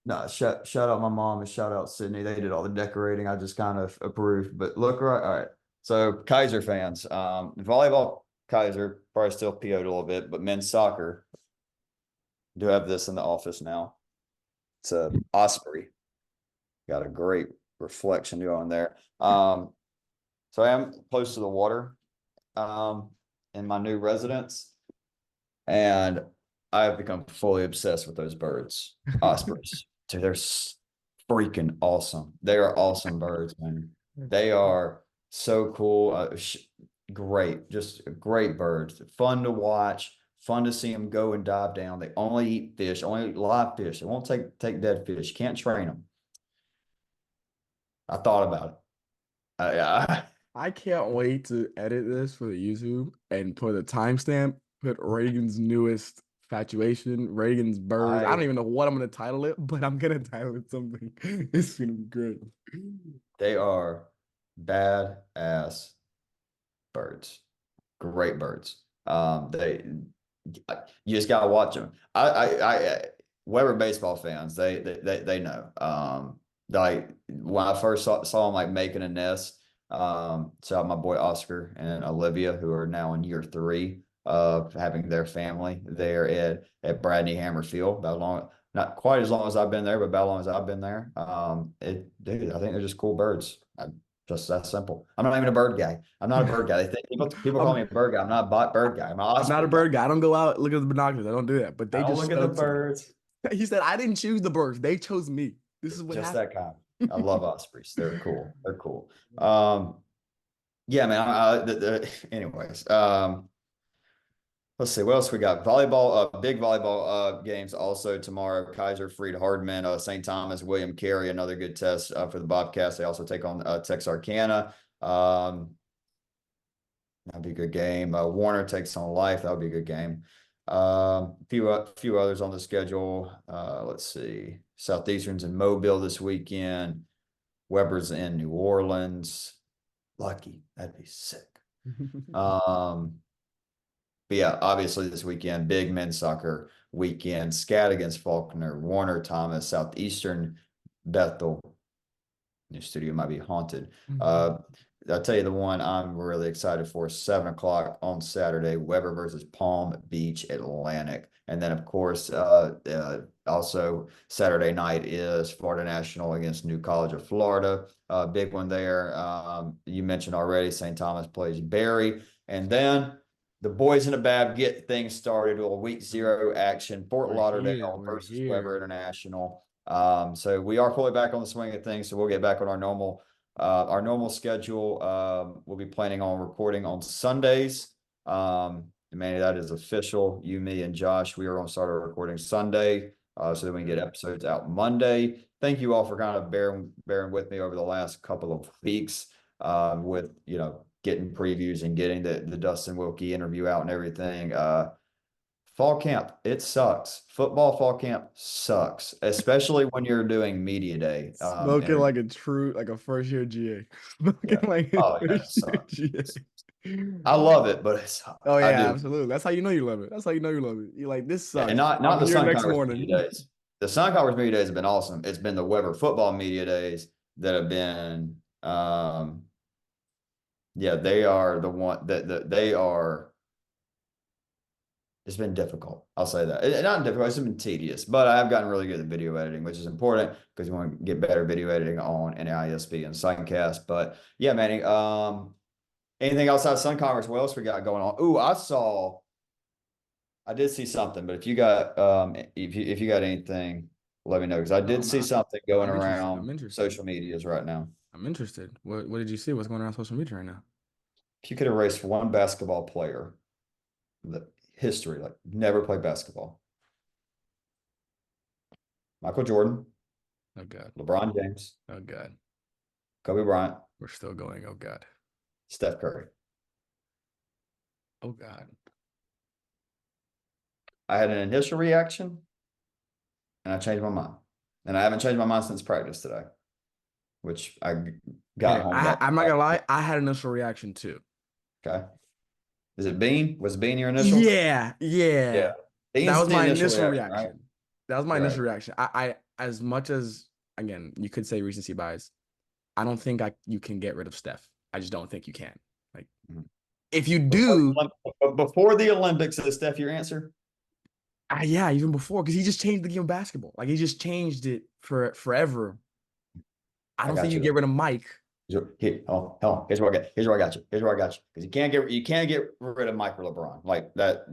No, shout out my mom and shout out Sydney. They did all the decorating. I just kind of approved. But look all right. So Kaiser fans, volleyball Kaiser probably still PO'd a little bit, but men's soccer do have this in the office now. It's a Osprey. Got a great reflection going there. So I am close to the water in my new residence, and I have become fully obsessed with those birds, ospreys. Dude, they're freaking awesome. They are awesome birds, man. They are so cool. Great, just great birds. Fun to watch. Fun to see them go and dive down. They only eat fish, only eat live fish. They won't take dead fish. Can't train them. I thought about it. I can't wait to edit this for the YouTube and put a timestamp, put Reagan's newest infatuation, Reagan's birds. I don't even know what I'm going to title it, but I'm going to title it something. It's going to be great. They are badass birds. Great birds. You just gotta watch them. Weber baseball fans, they know. Like when I first saw them like making a nest, so my boy Oscar and Olivia, who are now in year 3 of having their family there at Bradney Hammer Field. Not quite as long as I've been there, but about as long as I've been there. Dude, I think they're just cool birds. Just that simple. I'm not even a bird guy. I'm not a bird guy. They think people call me a bird guy. I'm not a bird guy. I'm not a bird guy. I don't go out look at the binoculars. I don't do that. But they just look at the birds. He said, "I didn't choose the birds. They chose me. This is what just happened." that kind. I love ospreys. They're cool. They're cool. Yeah, man. Anyways, let's see what else we got. Volleyball, big volleyball games also tomorrow. Kaiser, Freed, Hardman, St. Thomas, William Carey, another good test for the Bobcats. They also take on Texarkana. That'd be a good game. Warner takes on Life. That would be a good game. A few others on the schedule. Let's see. Southeastern's in Mobile this weekend. Weber's in New Orleans. Lucky. That'd be sick. But yeah, obviously this weekend, big men's soccer weekend. Scat against Faulkner, Warner, Thomas, Southeastern, Bethel. Your studio might be haunted. I'll tell you the one I'm really excited for, 7 o'clock on Saturday, Weber versus Palm Beach Atlantic. And then, of course, also Saturday night is Florida National against New College of Florida. Big one there. You mentioned already, St. Thomas plays Barry. And then the boys in the BAB get things started with a week 0 action, Fort Lauderdale versus Weber International. So we are fully back on the swing of things. So we'll get back on our normal schedule. We'll be planning on recording on Sundays. Manny, that is official. You, me, and Josh, we are going to start our recording Sunday, so that we can get episodes out Monday. Thank you all for kind of bearing with me over the last couple of weeks, with getting previews and getting the Dustin Wilkie interview out and everything. Fall camp, it sucks. Football fall camp sucks, especially when you're doing media day. Smoking like a first year GA. Smoking like a first year GA. I love it, but it's oh yeah, absolutely. That's how you know you love it. That's how you know you love it. You're like, this sucks. And not the Sun Conference media days. The Sun Conference media days have been awesome. It's been the Weber football media days that have been they are the one that they are. It's been difficult. I'll say that. Not difficult. It's been tedious, but I have gotten really good at video editing, which is important because you want to get better video editing on NAISB and Suncast. But yeah, Manny, anything outside Sun Conference? What else we got going on? Ooh, I did see something, but if you got if you got anything, let me know, because I did see something going around social medias right now. I'm interested. What did you see? What's going on social media right now? If you could erase one basketball player, history, like never played basketball. Michael Jordan. Oh God. LeBron James. Oh God. Kobe Bryant. We're still going. Oh God. Steph Curry. Oh God. I had an initial reaction and I changed my mind. And I haven't changed my mind since practice today, which I got home. I'm not gonna lie, I had an initial reaction too. Okay. Is it Bean? Was Bean your initial? Yeah. That was my initial reaction. Right? That was my initial reaction. I as much as, again, you could say recency bias, I don't think you can get rid of Steph. I just don't think you can. Like, Mhm. if you Before do, before the Olympics, is Steph your answer? yeah, even before, because he just changed the game of basketball. Like, he just changed it for forever. I I don't think got you you. get rid of Mike. Here, hold on. Here's where I got. Here's where I got you. Here's where I got you. Because you can't get rid of Mike or LeBron like that.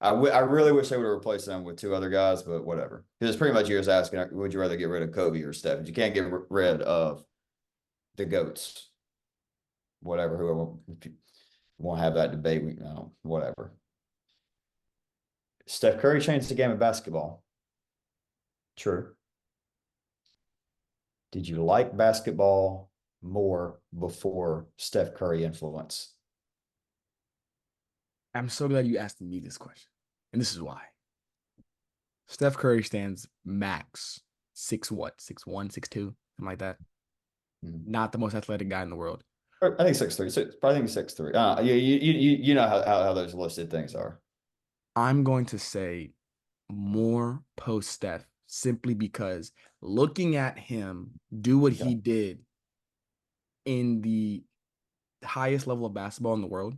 I really wish they would have replaced them with two other guys, but whatever. Because it's pretty much you was asking, would you rather get rid of Kobe or Steph? You can't get rid of the goats. Whatever. Whoever won't have that debate. Whatever. Steph Curry changed the game of basketball. True. Did you like basketball more before Steph Curry influence? I'm so glad you asked me this question. And this is why. Steph Curry stands max 6'1", 6'2", something like that. Not the most athletic guy in the world. I think 6'3". I think 6'3". You know how those listed things are. I'm going to say more post Steph simply because looking at him do what he did in the highest level of basketball in the world,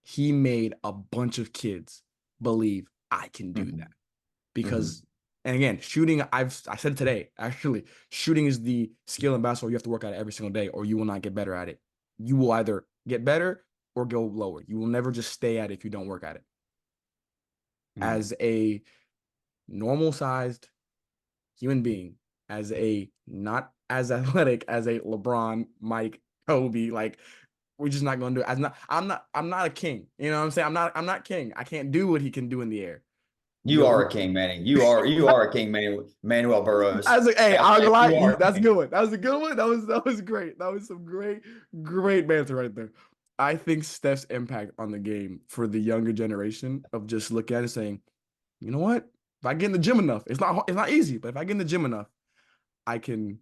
he made a bunch of kids believe I can do that. Because, and again, shooting, I said today, actually, shooting is the skill in basketball you have to work at it every single day, or you will not get better at it. You will either get better or go lower. You will never just stay at it if you don't work at it. As a normal-sized human being, as a not as athletic as a LeBron, Mike, Kobe, like, we're just not going to do it. I'm not a king. You know what I'm saying? I'm not king. I can't do what he can do in the air. You are a king, Manny. You are a king, Manuel Burrows. I was like, hey, I'm gonna lie, that's a king. good one. That was a good one. That was great. That was some great banter right there. I think Steph's impact on the game for the younger generation of just looking at it and saying, you know what? If I get in the gym enough, it's not easy, but if I get in the gym enough, I can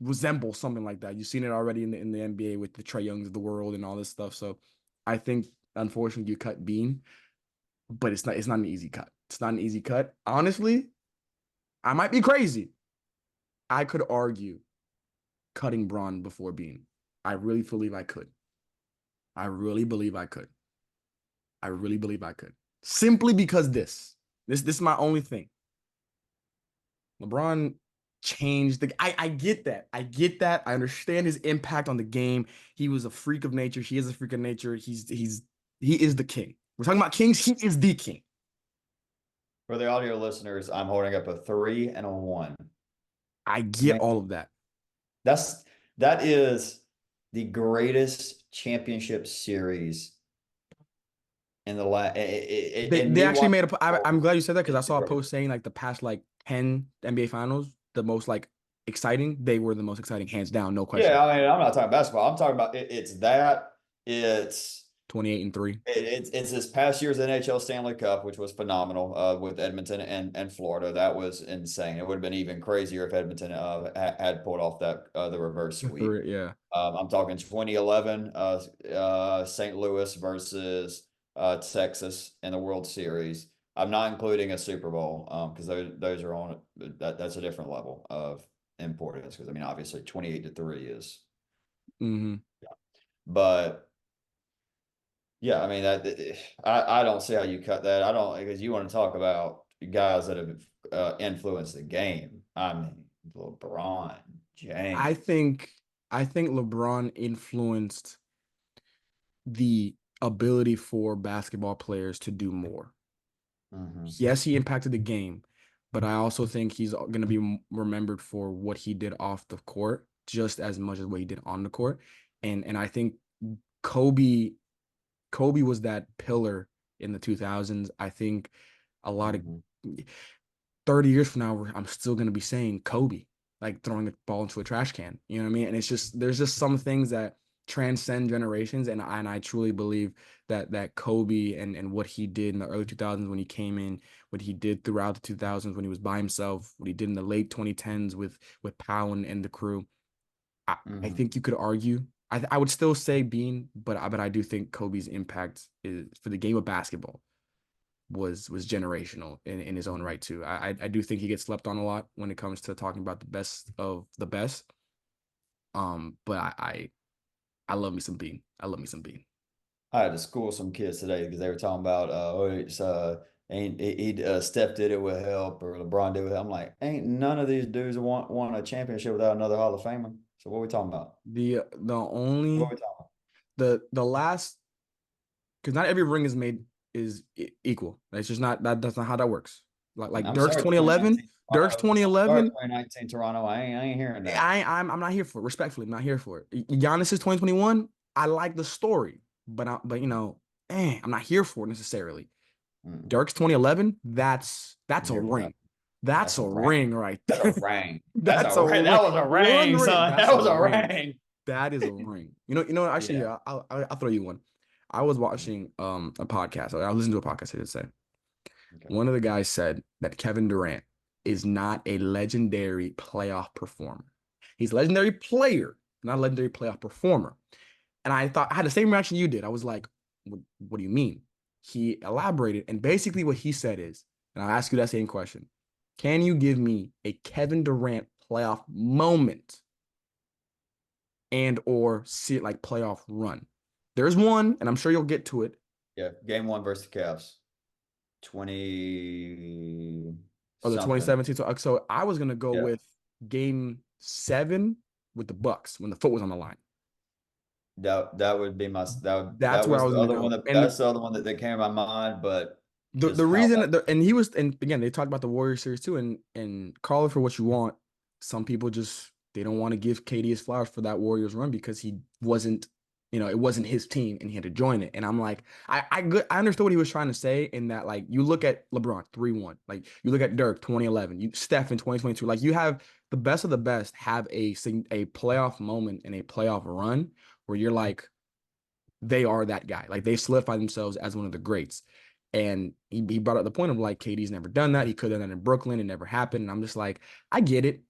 resemble something like that. You've seen it already in the NBA with the Trae Youngs of the world and all this stuff. So I think unfortunately you cut Bean, but it's not an easy cut. It's not an easy cut. Honestly, I might be crazy. I could argue cutting Braun before Bean. I really believe I could. I really believe I could. I really believe I could. Simply because this is my only thing. LeBron changed the. I get that. I get that. I understand his impact on the game. He was a freak of nature. He is a freak of nature. He is the king. We're talking about kings. He is the king. For the audio listeners, I'm holding up a 3 and a 1. I get all of that. That is the greatest championship series in the last. They actually made I'm glad you said that because I saw a post saying like the past like 10 NBA finals, the most like exciting, they were the most exciting, hands down, no question. Yeah, I mean, I'm not talking basketball. I'm talking about it's that. It's 28-3. It's this past year's NHL Stanley Cup, which was phenomenal with Edmonton and Florida. That was insane. It would have been even crazier if Edmonton had pulled off that the reverse sweep. Yeah. I'm talking 2011 St. Louis versus Texas in the World Series. I'm not including a Super Bowl because those are on that's a different level of importance because I mean obviously 28-3 is but yeah, I mean I don't see how you cut that. I don't because you want to talk about guys that have influenced the game. I mean LeBron James. I think LeBron influenced the ability for basketball players to do more. Yes, he impacted the game, but I also think he's going to be remembered for what he did off the court just as much as what he did on the court. And I think Kobe was that pillar in the 2000s. I think a lot of 30 years from now, I'm still going to be saying Kobe, like throwing the ball into a trash can. You know what I mean? And it's just, there's just some things that transcend generations. And I truly believe that Kobe and what he did in the early 2000s when he came in, what he did throughout the 2000s when he was by himself, what he did in the late 2010s with Powell and the crew. I think you could argue. I would still say Bean, but I do think Kobe's impact is for the game of basketball was generational in his own right too. I do think he gets slept on a lot when it comes to talking about the best of the best. But I love me some Bean. I love me some Bean. I had to school some kids today because they were talking about, ain't he Steph did it with help or LeBron did it with help. I'm like, ain't none of these dudes won a championship without another Hall of Famer. So what are we talking about? The only What are we talking the last, because not every ring is made equal. That's just not that's not how that works. Like I'm Dirk's sorry, 2011, 2019 Dirk's Toronto. I'm sorry, 2011. 2019 Toronto. I ain't hearing that. I'm not here for it. Respectfully, I'm not here for it. Giannis's 2021. I like the story, but I'm not here for it necessarily. Mm-mm. Dirk's 2011. That's I'm a here for ring. that. That's a ring right That's there. a ring. That's a ring. That was a One ring, ring. son. That's That a was a ring. ring. That is a ring. Actually, Yeah. yeah, I'll throw you one. I was watching a podcast. I listened to a podcast, I should say. Okay. One of the guys said that Kevin Durant is not a legendary playoff performer. He's a legendary player, not a legendary playoff performer. And I had the same reaction you did. I was like, what do you mean? He elaborated, and basically what he said is, and I'll ask you that same question. Can you give me a Kevin Durant playoff moment and or see it like playoff run? There's one, and I'm sure you'll get to it. Yeah. Game 1 versus the Cavs. 20 Or the something. 2017. So I was gonna go with game 7 with the Bucks when the foot was on the line. That would be my That's that where I was was the gonna other go. one And that's the other one that came to my mind, but just the how reason that and he was, and again, they talked about the Warriors series too, and call it for what you want. Some people just they don't want to give KD his flowers for that Warriors run because he wasn't, it wasn't his team and he had to join it. And I'm like, I understood what he was trying to say in that, like, you look at LeBron 3-1, like you look at Dirk 2011, you Steph in 2022, like you have the best of the best have a playoff moment and a playoff run where you're like, they are that guy. Like they solidify themselves as one of the greats. And he brought up the point of like, KD's never done that. He could have done that in Brooklyn. It never happened. And I'm just like, I get it.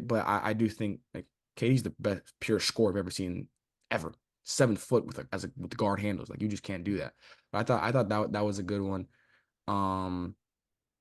But I do think like KD's the best pure scorer I've ever seen ever. 7 foot with the guard handles. Like you just can't do that. But I thought that was a good one. I'm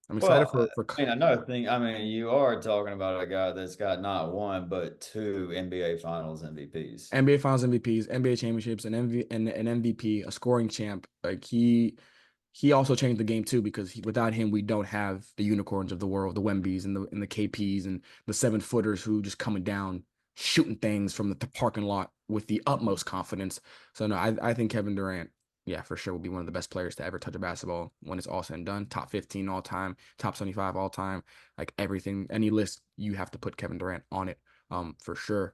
excited well, for I mean, another thing, I mean, you are talking about a guy that's got not one but 2 NBA Finals MVPs. NBA Finals MVPs, NBA championships, an MVP, a scoring champ. Like he also changed the game too, because without him, we don't have the unicorns of the world, the Wembys and the KPs and the 7-footers who just coming down, shooting things from the parking lot with the utmost confidence. So no, I think Kevin Durant, yeah, for sure will be one of the best players to ever touch a basketball when it's all said and done. Top 15 all time, top 75 all time, like everything, any list you have to put Kevin Durant on it, for sure.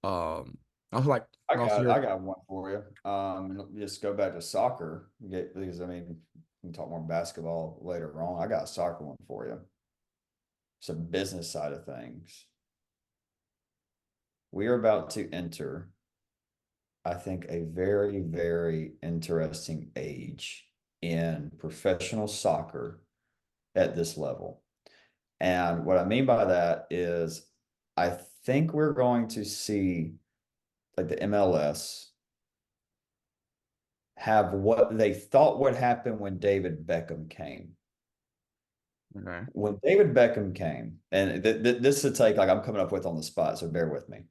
I was like, I got one for you. Just go back to soccer, because I mean, we can talk more basketball later on. I got a soccer one for you. Some business side of things. We are about to enter, I think, a very, very interesting age in professional soccer at this level. And what I mean by that is I think we're going to see like the MLS have what they thought would happen when David Beckham came. okay. When David Beckham came, and this is a take like I'm coming up with on the spot, so bear with me.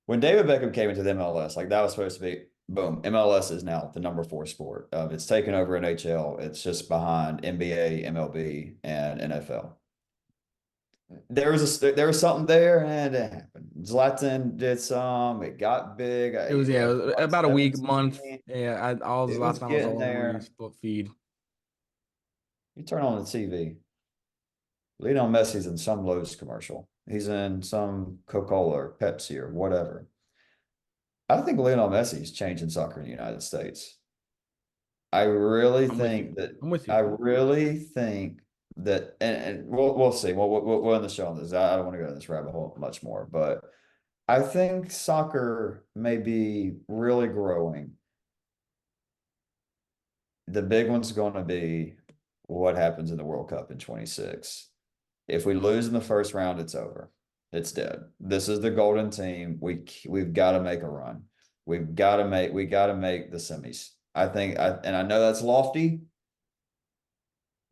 When David Beckham came into the MLS, like that was supposed to be boom. MLS is now the number 4 sport. It's taken over NHL. It's just behind NBA, MLB, and NFL. There was something there, and it happened. Zlatan did some. It got big. It was about a week, month. 17, Yeah, all the it last was time I was getting all over my there. Facebook feed. You turn on the TV. Lionel Messi's in some Lowe's commercial. He's in some Coca-Cola or Pepsi or whatever. I think Lionel Messi's changing soccer in the United States. I really I'm with you. think that I'm with you. I really think that, and we'll see. We'll end the show on this. I don't want to go in this rabbit hole much more, but I think soccer may be really growing. The big one's going to be what happens in the World Cup in 26. If we lose in the first round, it's over. It's dead. This is the golden team. We've got to make a run. We got to make the semis. I think, and I know that's lofty,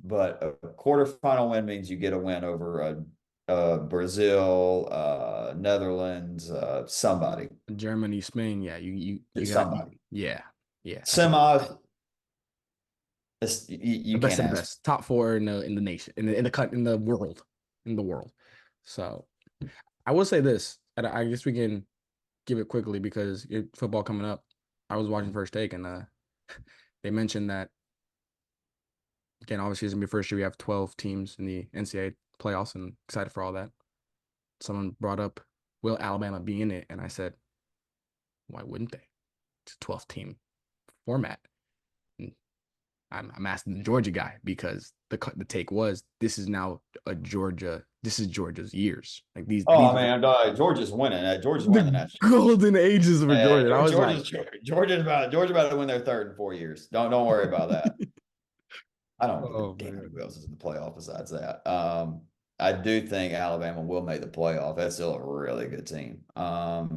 but a quarterfinal win means you get a win over Brazil, Netherlands, somebody. Germany, Spain. Yeah, you It's got somebody. yeah, yeah. Semis, The you best can't of the ask. best, top four in the nation, in the world, So I will say this, and I guess we can give it quickly because football coming up. I was watching First Take, and they mentioned that again. Obviously, it's gonna be first year. We have 12 teams in the NCAA playoffs, and excited for all that. Someone brought up, will Alabama be in it? And I said, why wouldn't they? It's a 12 team format. And I'm asking the Georgia guy because the take was this is now this is Georgia's years. Like these Oh are man, Georgia's winning. Georgia's winning the the national. golden ages for Georgia. And I was like, Georgia's about to win their third in 4 years. Don't worry about that. I don't give a oh damn man. who else is in the playoff besides that. I do think Alabama will make the playoff. That's still a really good team. I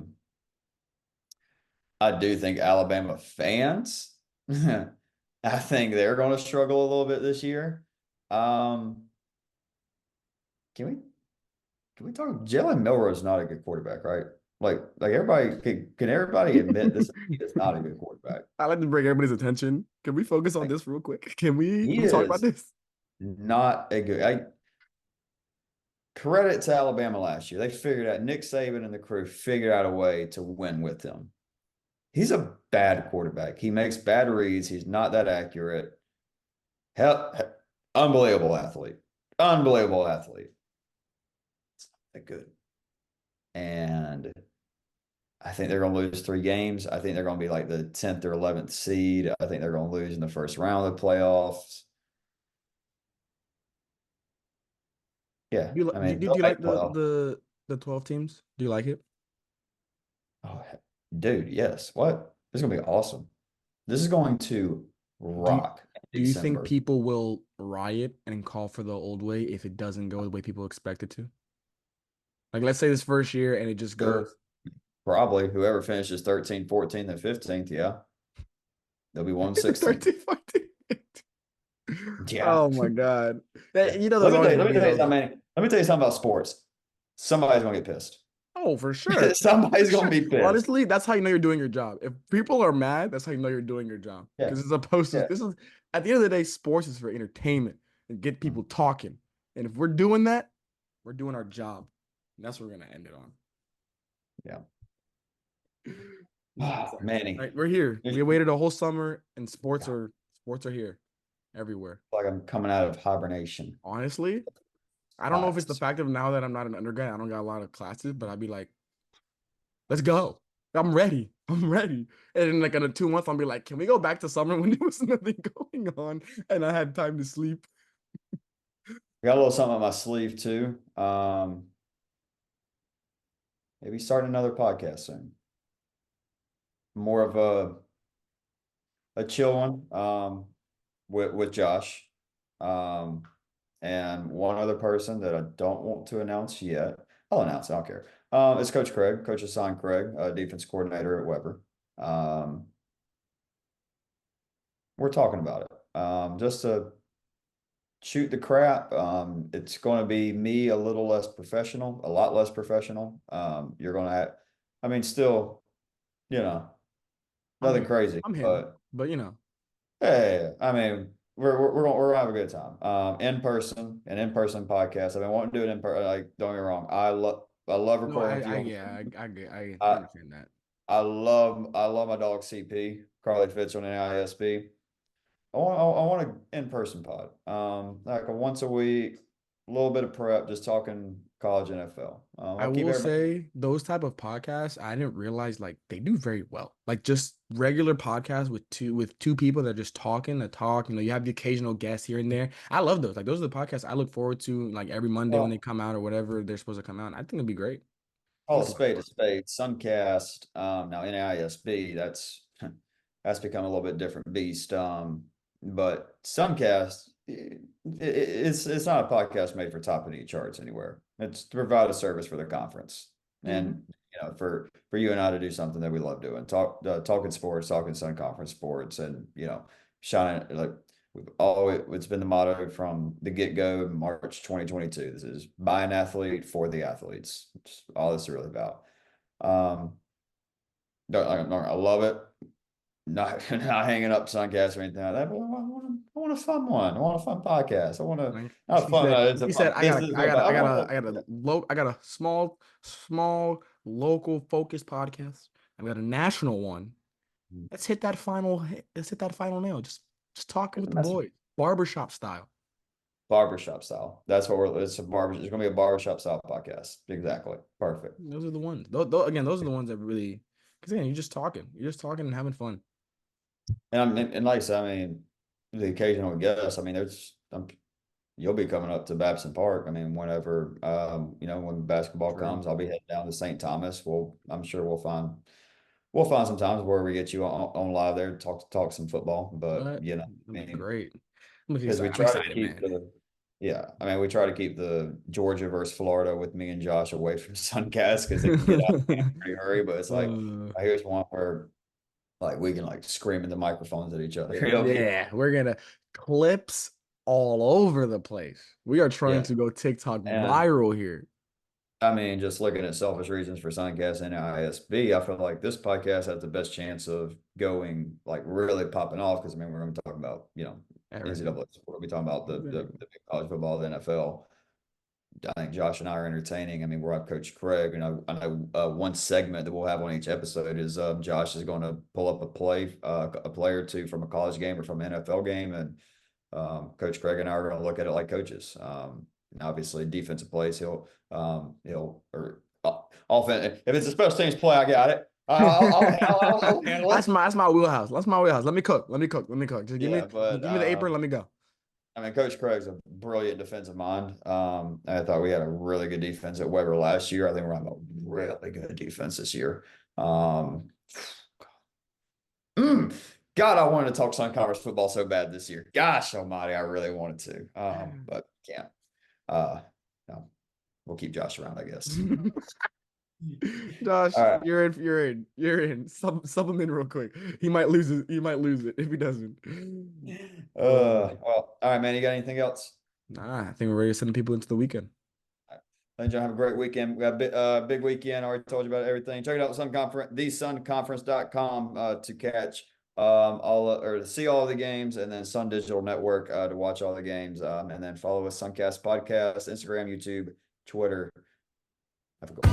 do think Alabama fans, I think they're going to struggle a little bit this year. Um, can we talk? Jalen Milroe is not a good quarterback, right? Like everybody can everybody admit this is not a good quarterback. I like to bring everybody's attention. Can we focus on Like this real quick? Can we he talk about is this? not a good. Credit to Alabama last year. They figured out Nick Saban and the crew figured out a way to win with him. He's a bad quarterback. He makes bad reads. He's not that accurate. Hell, unbelievable athlete. Unbelievable athlete. It's not that good. And I think they're going to lose 3 games. I think they're going to be like the 10th or 11th seed. I think they're going to lose in the first round of the playoffs. Yeah. Do I mean, do they'll you make like playoffs. the 12 teams? Do you like it? Oh, dude, yes. What? This is going to be awesome. This is going to Do you, rock in do you think December. people will riot and call for the old way if it doesn't go the way people expect it to? Like, let's say this first year and it just Sure. goes Probably whoever finishes 13th, 14th, and 15th. Yeah. They'll be 116. 13, 14. Yeah. Oh my God. Yeah. You know, there's always Let gonna me be tell you those. something, man. Let me tell you something about sports. Somebody's going to get pissed. Oh, for sure. Somebody's For going sure. to be pissed. Honestly, that's how you know you're doing your job. If people are mad, that's how you know you're doing your job. Yeah. Because it's supposed to, Yeah. this is at the end of the day, sports is for entertainment and get people talking. And if we're doing that, we're doing our job. And that's what we're gonna end it on. Yeah. Manny. Right, we're here. It's We waited a whole summer, and sports are here, everywhere. like I'm coming out of hibernation. Honestly, I don't know if it's the fact of now that I'm not an undergrad, I don't got a lot of classes, but I'd be like, let's go. I'm ready. I'm ready. And in like in a 2 month, I'll be like, can we go back to summer when there was nothing going on and I had time to sleep? Got a little something on my sleeve too. Maybe starting another podcast soon. More of a chill one. With Josh. And one other person that I don't want to announce yet. I'll announce it, I don't care. It's Coach Craig, Coach Hassan Craig, defense coordinator at Weber. We're talking about it. Just to shoot the crap. It's going to be me a little less professional, a lot less professional. You're going to have, I mean, still, nothing crazy, I'm here, but you know, hey, I mean, we're gonna have a good time. An in-person podcast. I've been wanting to do it in person. Like, don't get me wrong. I love no, recording with you. I I understand that. I love my dog CP, Carly Fitz on NISB. I want an in-person pod. Like a once a week, a little bit of prep, just talking college NFL. I I'll keep will everybody. say those type of podcasts, I didn't realize like they do very well. Like just regular podcasts with two people that are just talking to talk. You know, you have the occasional guest here and there. I love those. Like those are the podcasts I look forward to like every Monday when they Well, come out or whatever they're supposed to come out. I think it'd be great. call a spade a spade. Suncast, now NISB, that's become a little bit different beast. But Suncast, it's not a podcast made for top of the charts anywhere. It's to provide a service for the conference, and for you and I to do something that we love doing, talking sports, talking Sun Conference sports, and shining like it's been the motto from the get-go, March 2022. This is by an athlete for the athletes. It's all this is really about. I love it. Not hanging up Suncast or anything like that, but I want a fun one. I want a fun podcast. I want to not fun. It's a He fun. said, I got a small local focused podcast. I've got a national one. Let's hit that final nail. Just talking with the boys, barbershop style. Barbershop style. That's what it's a barber. It's gonna be a barbershop style podcast. Exactly. Perfect. Those are the ones. Again, those are the ones that really, because again, you're just talking and having fun. And like I said, I mean, the occasional guest. I mean, you'll be coming up to Babson Park. I mean, whenever when basketball comes, I'll be heading down to St. Thomas. I'm sure we'll find some times where we get you on live there to talk some football. But That'd be great. Because we try to keep we try to keep the Georgia versus Florida with me and Josh away from Suncast because it can get out in a pretty hurry. But it's like here's one where like we can like scream in the microphones at each other. Yeah, we're gonna clips all over the place. We are trying to go TikTok viral here. I mean, just looking at selfish reasons for Suncast and ISB, I feel like this podcast has the best chance of going like really popping off because I mean we're going to talk about NCAA sport. We're talking about the big college football, the NFL. I think Josh and I are entertaining. I mean, we're up Coach Craig, and I know one segment that we'll have on each episode is Josh is going to pull up a play or two from a college game or from an NFL game, and Coach Craig and I are going to look at it like coaches. And obviously, defensive plays, he'll offense. If it's a special teams play, I got it. I'll handle it. That's my wheelhouse. Let me cook. Just give me the apron. Let me go. I mean, Coach Craig's a brilliant defensive mind. I thought we had a really good defense at Weber last year. I think we're on a really good defense this year. God, I wanted to talk Sun Conference football so bad this year. Gosh almighty, I really wanted to, but can't. No, we'll keep Josh around, I guess. Josh, right. You're in. Sub him in real quick. He might lose it. If he doesn't. Well, all right, man. You got anything else? Nah, I think we're ready to send people into the weekend. All right. Thank you. Have a great weekend. We got a big weekend. I already told you about everything. Check it out, thesunconference.com to catch to see all the games, and then Sun Digital Network to watch all the games. And then follow us Suncast Podcast, Instagram, YouTube, Twitter. Have a good one.